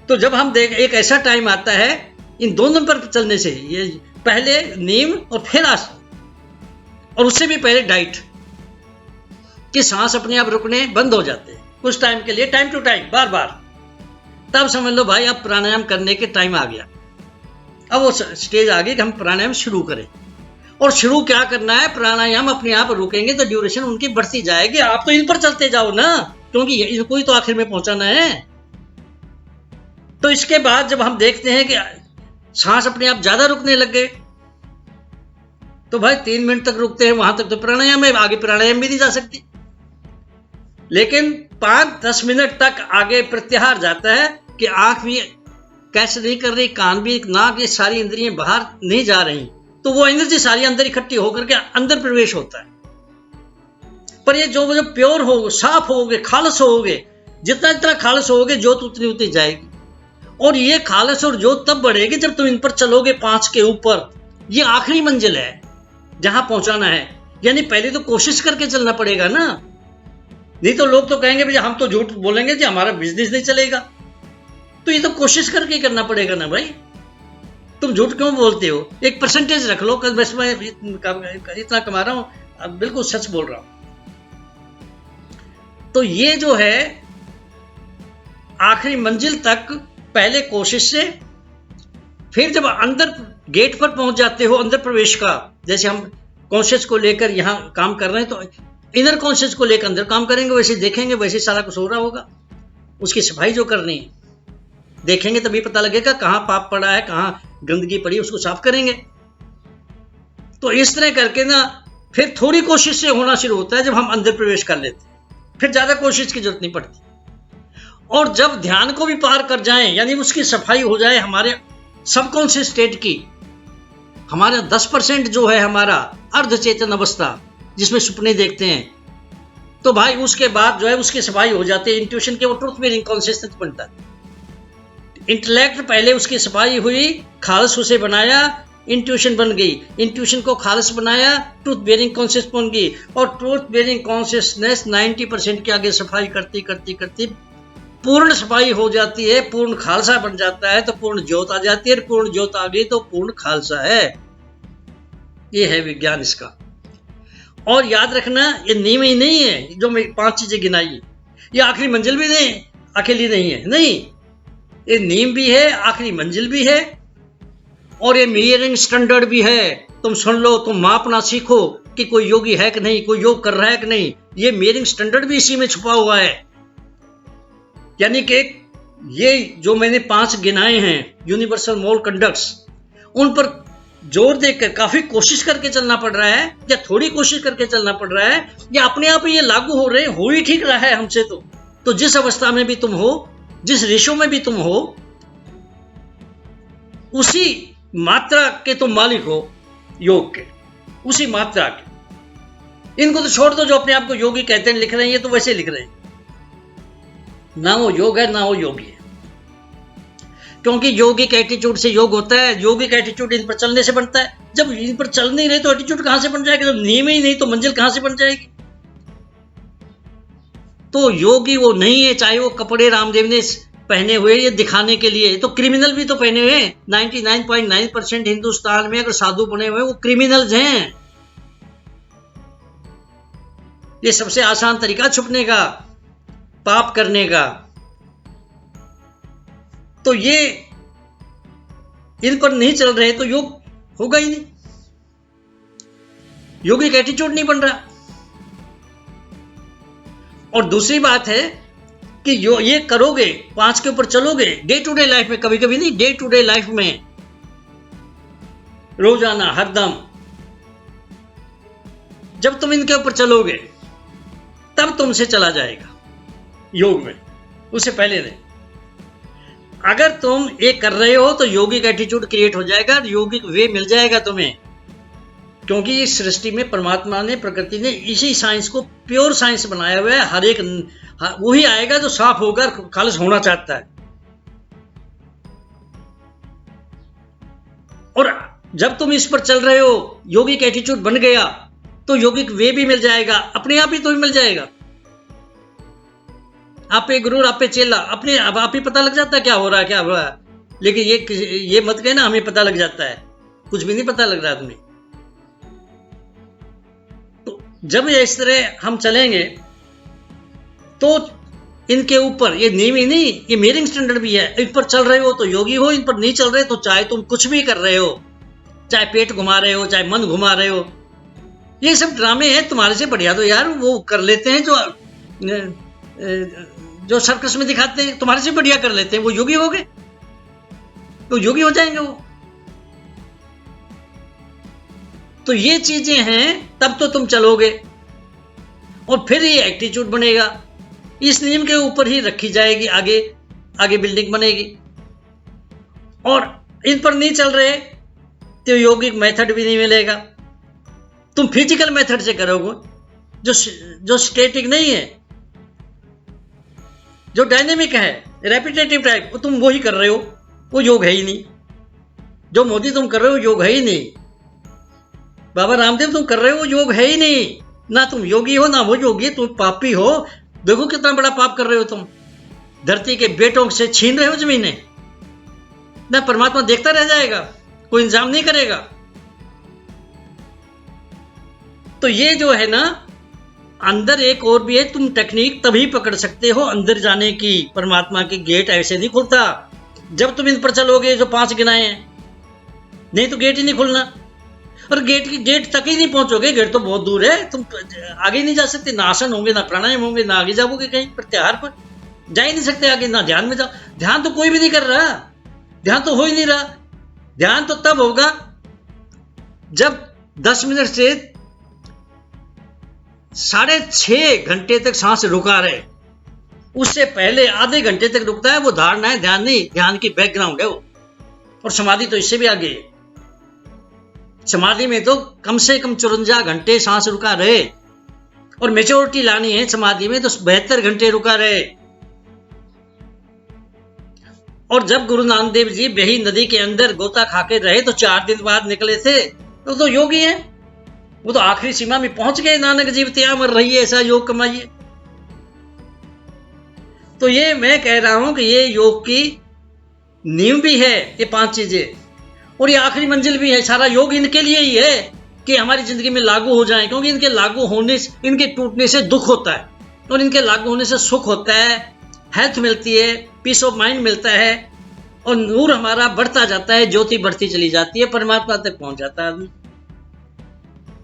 तो जब हम देख, एक ऐसा टाइम आता है इन दोनों पर चलने से, ये पहले नीम और फिर आसन, और उससे भी पहले डाइट, कि सांस अपने आप रुकने बंद हो जाते हैं कुछ टाइम के लिए, टाइम टू टाइम, बार बार। तब समझ लो भाई अब प्राणायाम करने के टाइम आ गया। अब वो स्टेज आ गई कि हम प्राणायाम शुरू करें। और शुरू क्या करना है, प्राणायाम अपने आप रुकेंगे तो ड्यूरेशन उनकी बढ़ती जाएगी। आप तो इन पर चलते जाओ ना, क्योंकि इनको ही तो आखिर में पहुंचाना है। तो इसके बाद जब हम देखते हैं कि सांस अपने आप ज्यादा रुकने लग गए, तो भाई 3 मिनट तक रुकते हैं, वहां तक तो प्राणायाम है, आगे प्राणायाम भी नहीं जा सकती। लेकिन 5-10 मिनट तक आगे प्रत्याहार जाता है कि आंख भी कैसे नहीं कर रही, कान भी, नाक, ये सारी इंद्रियां बाहर नहीं जा रही, तो वो एनर्जी सारी अंदर इकट्ठी होकर के अंदर प्रवेश होता है। पर ये जो प्योर हो, साफ होगे, खालस होगे, जितना जितना खालस होगे ज्योत उतनी उतनी जाएगी। और ये खालस और ज्योत तब बढ़ेगी जब तुम इन पर चलोगे 5 के ऊपर। ये आखिरी मंजिल है जहां पहुंचाना है। यानी पहले तो कोशिश करके चलना पड़ेगा ना, नहीं तो लोग तो कहेंगे भैया हम तो झूठ बोलेंगे जी, हमारा बिजनेस नहीं चलेगा। तो ये तो कोशिश करके करना पड़ेगा ना भाई। तुम झूठ क्यों बोलते हो? एक परसेंटेज रख लो, कल बस मैं इतना कमा रहा हूं, अब बिल्कुल सच बोल रहा हूं। तो ये जो है आखिरी मंजिल तक पहले कोशिश से, फिर जब अंदर गेट पर पहुंच जाते हो, अंदर प्रवेश का, जैसे हम कॉन्शियस को लेकर यहां काम कर रहे हैं, तो इनर कॉन्शियस को लेकर अंदर काम करेंगे, वैसे देखेंगे, वैसे सारा कुछ हो रहा होगा। उसकी सफाई जो करनी है देखेंगे, तभी पता लगेगा कहां पाप पड़ा है, कहां गंदगी पड़ी, उसको साफ करेंगे। तो इस तरह करके ना फिर थोड़ी कोशिश से होना शुरू होता है जब हम अंदर प्रवेश कर लेते हैं, फिर ज्यादा कोशिश की जरूरत नहीं पड़ती। और जब ध्यान को भी पार कर जाएं, यानी उसकी सफाई हो जाए हमारे सबकॉन्शियस स्टेट की, हमारा 10% जो है हमारा अर्धचेतन अवस्था जिसमें सपने देखते हैं, तो भाई उसके बाद जो है उसकी सफाई हो जाती है। इंट्यूशन के वो ट्रुथ बेरिंग कॉन्शियसनेस बनता है। इंटेलेक्ट पहले उसकी सफाई हुई, खालस उसे बनाया, इंट्यूशन बन गई, इंट्यूशन को खालस बनाया, ट्रूथ बेरिंग कॉन्शियस बन गई, और ट्रूथ बेरिंग कॉन्शियसनेस 90% के आगे सफाई करती करती करती पूर्ण सफाई हो जाती है, पूर्ण खालसा बन जाता है, तो पूर्ण ज्योत आ जाती है, पूर्ण ज्योत आ गई तो पूर्ण खालसा है। ये है विज्ञान इसका। और याद रखना, ये नियम ही नहीं है जो मैं 5 चीजें गिनाई, ये आखिरी मंजिल भी नहीं, अकेली नहीं है, नहीं, ये नियम भी है, आखिरी मंजिल भी है, और ये मेजरिंग स्टैंडर्ड भी है। तुम सुन लो, तुम मापना सीखो कि कोई योगी है कि नहीं, कोई योग कर रहा है कि नहीं। ये मेजरिंग स्टैंडर्ड भी इसी में छुपा हुआ है। यानी कि ये जो मैंने 5 गिनाए हैं यूनिवर्सल मोरल कंडक्ट्स, उन पर जोर देकर काफी कोशिश करके चलना पड़ रहा है, या थोड़ी कोशिश करके चलना पड़ रहा है, या अपने आप ये लागू हो रहे, हो ही ठीक रहा है हमसे। तो जिस अवस्था में भी तुम हो, जिस रेशो में भी तुम हो, उसी मात्रा के तुम मालिक हो योग के, उसी मात्रा के। इनको तो छोड़ दो जो अपने आप को योगी कहते हैं, लिख रहे हैं, ये तो वैसे लिख रहे हैं, ना वो योग है ना वो योगी है। क्योंकि योगिक एटीट्यूड से योग होता है, योगिक एटीट्यूड इन पर चलने से बनता है। जब इन पर चल नहीं रहे तो एटीट्यूड कहां से बन जाएगा? जब नियम ही नहीं तो मंजिल कहां से बन जाएगी? तो योगी वो नहीं है, चाहे वो कपड़े रामदेव ने पहने हुए ये दिखाने के लिए, तो क्रिमिनल भी तो पहने हुए। 99.9% हिंदुस्तान में अगर साधु बने हुए वो क्रिमिनल्स हैं। ये सबसे आसान तरीका छुपने का, पाप करने का। तो ये इन पर नहीं चल रहे तो योग होगा ही नहीं, योगिक एटीट्यूड नहीं बन रहा। और दूसरी बात है कि ये करोगे, 5 के ऊपर चलोगे डे टू डे लाइफ में, कभी कभी नहीं, डे टू डे लाइफ में, रोजाना हरदम, जब तुम इनके ऊपर चलोगे तब तुमसे चला जाएगा योग में, उससे पहले नहीं। अगर तुम ये कर रहे हो तो योगिक एटीट्यूड क्रिएट हो जाएगा, योगिक वे मिल जाएगा तुम्हें। क्योंकि इस सृष्टि में परमात्मा ने, प्रकृति ने इसी साइंस को प्योर साइंस बनाया हुआ है। हर एक वही आएगा जो साफ होकर खालिस होना चाहता है। और जब तुम इस पर चल रहे हो, योगिक एटीट्यूड बन गया, तो योगिक वे भी मिल जाएगा, अपने आप ही तुम्हें मिल जाएगा। आप पे गुरु, आप पे चेला, अपने अब आप ही पता लग जाता है क्या हो रहा है, क्या हो रहा है। लेकिन ये मत कहना हमें पता लग जाता है, कुछ भी नहीं पता लग रहा है तुम्हें। तो जब इस तरह हम चलेंगे तो इनके ऊपर ये नींव ही नहीं, ये मेरिंग स्टैंडर्ड भी है। इन पर चल रहे हो तो योगी हो, इन पर नहीं चल रहे तो चाहे तुम कुछ भी कर रहे हो, चाहे पेट घुमा रहे हो, चाहे मन घुमा रहे हो, ये सब ड्रामे हैं। तुम्हारे से बढ़िया तो यार वो कर लेते हैं जो सर्कस में दिखाते हैं, तुम्हारे से बढ़िया कर लेते हैं, वो योगी हो गए, तो योगी हो जाएंगे वो। तो ये चीजें हैं, तब तो तुम चलोगे और फिर ये एटीट्यूड बनेगा। इस नियम के ऊपर ही रखी जाएगी, आगे आगे बिल्डिंग बनेगी। और इन पर नहीं चल रहे तो योगिक मेथड भी नहीं मिलेगा। तुम फिजिकल मेथड से करोगे, जो स्टैटिक नहीं है, जो डायनेमिक है, रेपिटेटिव टाइप, वो तुम वही कर रहे हो, वो योग है ही नहीं। जो मोदी तुम कर रहे हो योग है ही नहीं, बाबा रामदेव तुम कर रहे हो योग है ही नहीं। ना तुम योगी हो ना वो योगी, तुम पापी हो। देखो कितना बड़ा पाप कर रहे हो तुम, धरती के बेटों से छीन रहे हो जमीनें। ना परमात्मा देखता रह जाएगा, कोई इंतजाम नहीं करेगा। तो ये जो है ना, अंदर एक और भी है, तुम टेक्निक तभी पकड़ सकते हो अंदर जाने की। परमात्मा की गेट ऐसे नहीं खुलता जब तुम इन पर चलोगे जो 5 गिनाए हैं, नहीं तो गेट ही नहीं खुलना। और गेट तक ही नहीं पहुंचोगे, गेट तो बहुत दूर है, तुम आगे नहीं जा सकते। ना आसन होंगे, ना प्राणायाम होंगे, ना आगे जाओगे कहीं प्रत्याहार पर, जा ही नहीं सकते आगे। ना ध्यान में जाओ, ध्यान तो कोई भी नहीं कर रहा, ध्यान तो हो ही नहीं रहा। ध्यान तो तब होगा जब 10 मिनट से 6.5 घंटे तक सांस रुका रहे। उससे पहले आधे घंटे तक रुकता है, वो धारणा है, ध्यान नहीं। ध्यान की बैकग्राउंड है वो। और समाधि तो इससे भी आगे है। समाधि में तो कम से कम 54 घंटे सांस रुका रहे, और मेच्योरिटी लानी है समाधि में तो 72 घंटे रुका रहे। और जब गुरु नानक देव जी बेही नदी के अंदर गोता खाके रहे तो 4 दिन बाद निकले थे, तो योगी हैं। वो तो आखिरी सीमा में पहुंच गए। नानक जीवत्या मर रही है, ऐसा योग कमाइए। तो ये मैं कह रहा हूं कि ये योग की नींव भी है, ये 5 चीजें, और ये आखिरी मंजिल भी है। सारा योग इनके लिए ही है कि हमारी जिंदगी में लागू हो जाए। क्योंकि इनके लागू होने से, इनके टूटने से दुख होता है, और इनके लागू होने से सुख होता है, हेल्थ मिलती है, पीस ऑफ माइंड मिलता है, और नूर हमारा बढ़ता जाता है, ज्योति बढ़ती चली जाती है, परमात्मा तक पहुंच जाता है आदमी।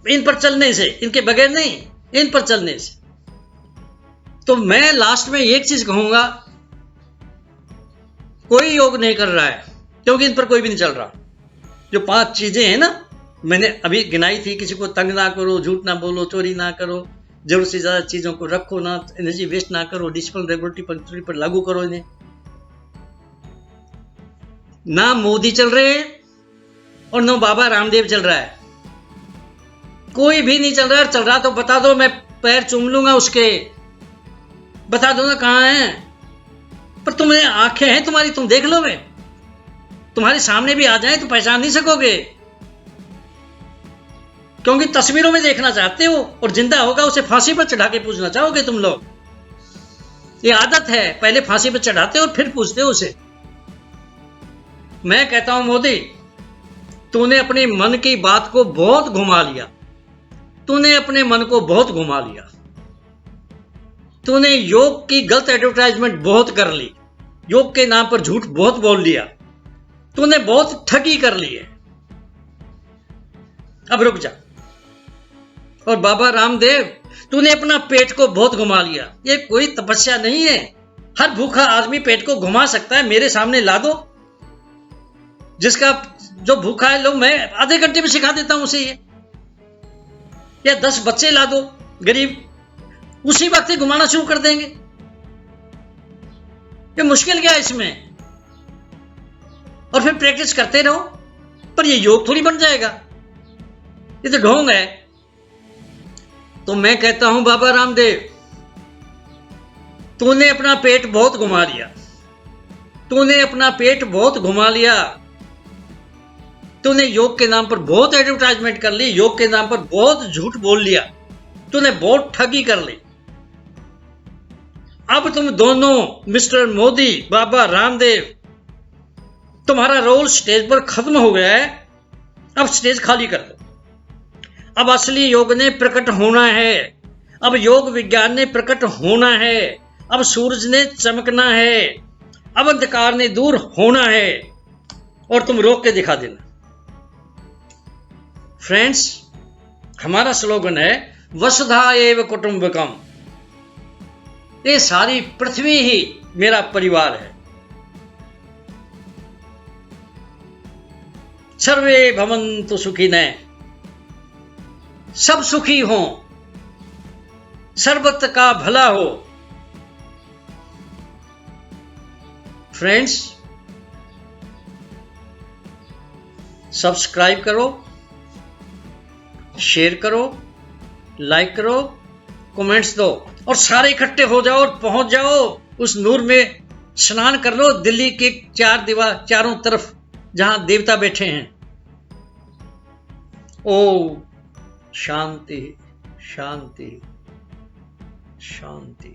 इन पर चलने से, इनके बगैर नहीं, इन पर चलने से। तो मैं लास्ट में एक चीज कहूंगा, कोई योग नहीं कर रहा है क्योंकि इन पर कोई भी नहीं चल रहा। जो 5 चीजें हैं ना, मैंने अभी गिनाई थी, किसी को तंग ना करो, झूठ ना बोलो, चोरी ना करो, जरूरत से ज्यादा चीजों को रखो ना, एनर्जी वेस्ट ना करो, डिसिप्लिन रेगुलेटरी पंक्चुअलिटी पर लागू करो इन्हें। ना मोदी चल रहे हैं और ना बाबा रामदेव चल रहा है, कोई भी नहीं चल रहा है। चल रहा तो बता दो, मैं पैर चूम लूंगा उसके, बता दो ना कहां है। पर तुम्हें आंखें हैं तुम्हारी, तुम देख लो। वे तुम्हारे सामने भी आ जाए तो पहचान नहीं सकोगे, क्योंकि तस्वीरों में देखना चाहते हो, और जिंदा होगा उसे फांसी पर चढ़ा के पूछना चाहोगे तुम लोग। ये आदत है, पहले फांसी पर चढ़ाते हो और फिर पूछते हो उसे। मैं कहता हूं मोदी, तूने अपने मन की बात को बहुत घुमा लिया, तूने अपने मन को बहुत घुमा लिया। तूने योग की गलत एडवर्टाइजमेंट बहुत कर ली, योग के नाम पर झूठ बहुत बोल लिया, तूने बहुत ठगी कर ली है। अब रुक जा। और बाबा रामदेव, तूने अपना पेट को बहुत घुमा लिया। ये कोई तपस्या नहीं है, हर भूखा आदमी पेट को घुमा सकता है। मेरे सामने ला दो, जिसका जो भूखा है, लो, मैं आधे घंटे में सिखा देता हूं उसे ये। या 10 बच्चे ला दो गरीब, उसी वक्त ही घुमाना शुरू कर देंगे। ये मुश्किल क्या है इसमें? प्रैक्टिस करते रहो, पर ये योग थोड़ी बन जाएगा, ये तो ढोंग है। तो मैं कहता हूं बाबा रामदेव, तूने अपना पेट बहुत घुमा लिया, तूने अपना पेट बहुत घुमा लिया, तूने योग के नाम पर बहुत एडवर्टाइजमेंट कर ली, योग के नाम पर बहुत झूठ बोल लिया, तूने बहुत ठगी कर ली। अब तुम दोनों मिस्टर मोदी, बाबा रामदेव, तुम्हारा रोल स्टेज पर खत्म हो गया है, अब स्टेज खाली कर दो। अब असली योग ने प्रकट होना है, अब योग विज्ञान ने प्रकट होना है, अब सूरज ने चमकना है, अब अंधकार ने दूर होना है, और तुम रोक के दिखा देना। फ्रेंड्स, हमारा स्लोगन है वसुधा एव कुटुंबकम। ये सारी पृथ्वी ही मेरा परिवार है। सर्वे भवन्तु सुखिनः, सब सुखी हों, सर्वत्र का भला हो। फ्रेंड्स, सब्सक्राइब करो, शेयर करो, लाइक करो, कमेंट्स दो, और सारे इकट्ठे हो जाओ और पहुंच जाओ उस नूर में, स्नान कर लो दिल्ली के चारों तरफ जहां देवता बैठे हैं। ओ शांति शांति शांति।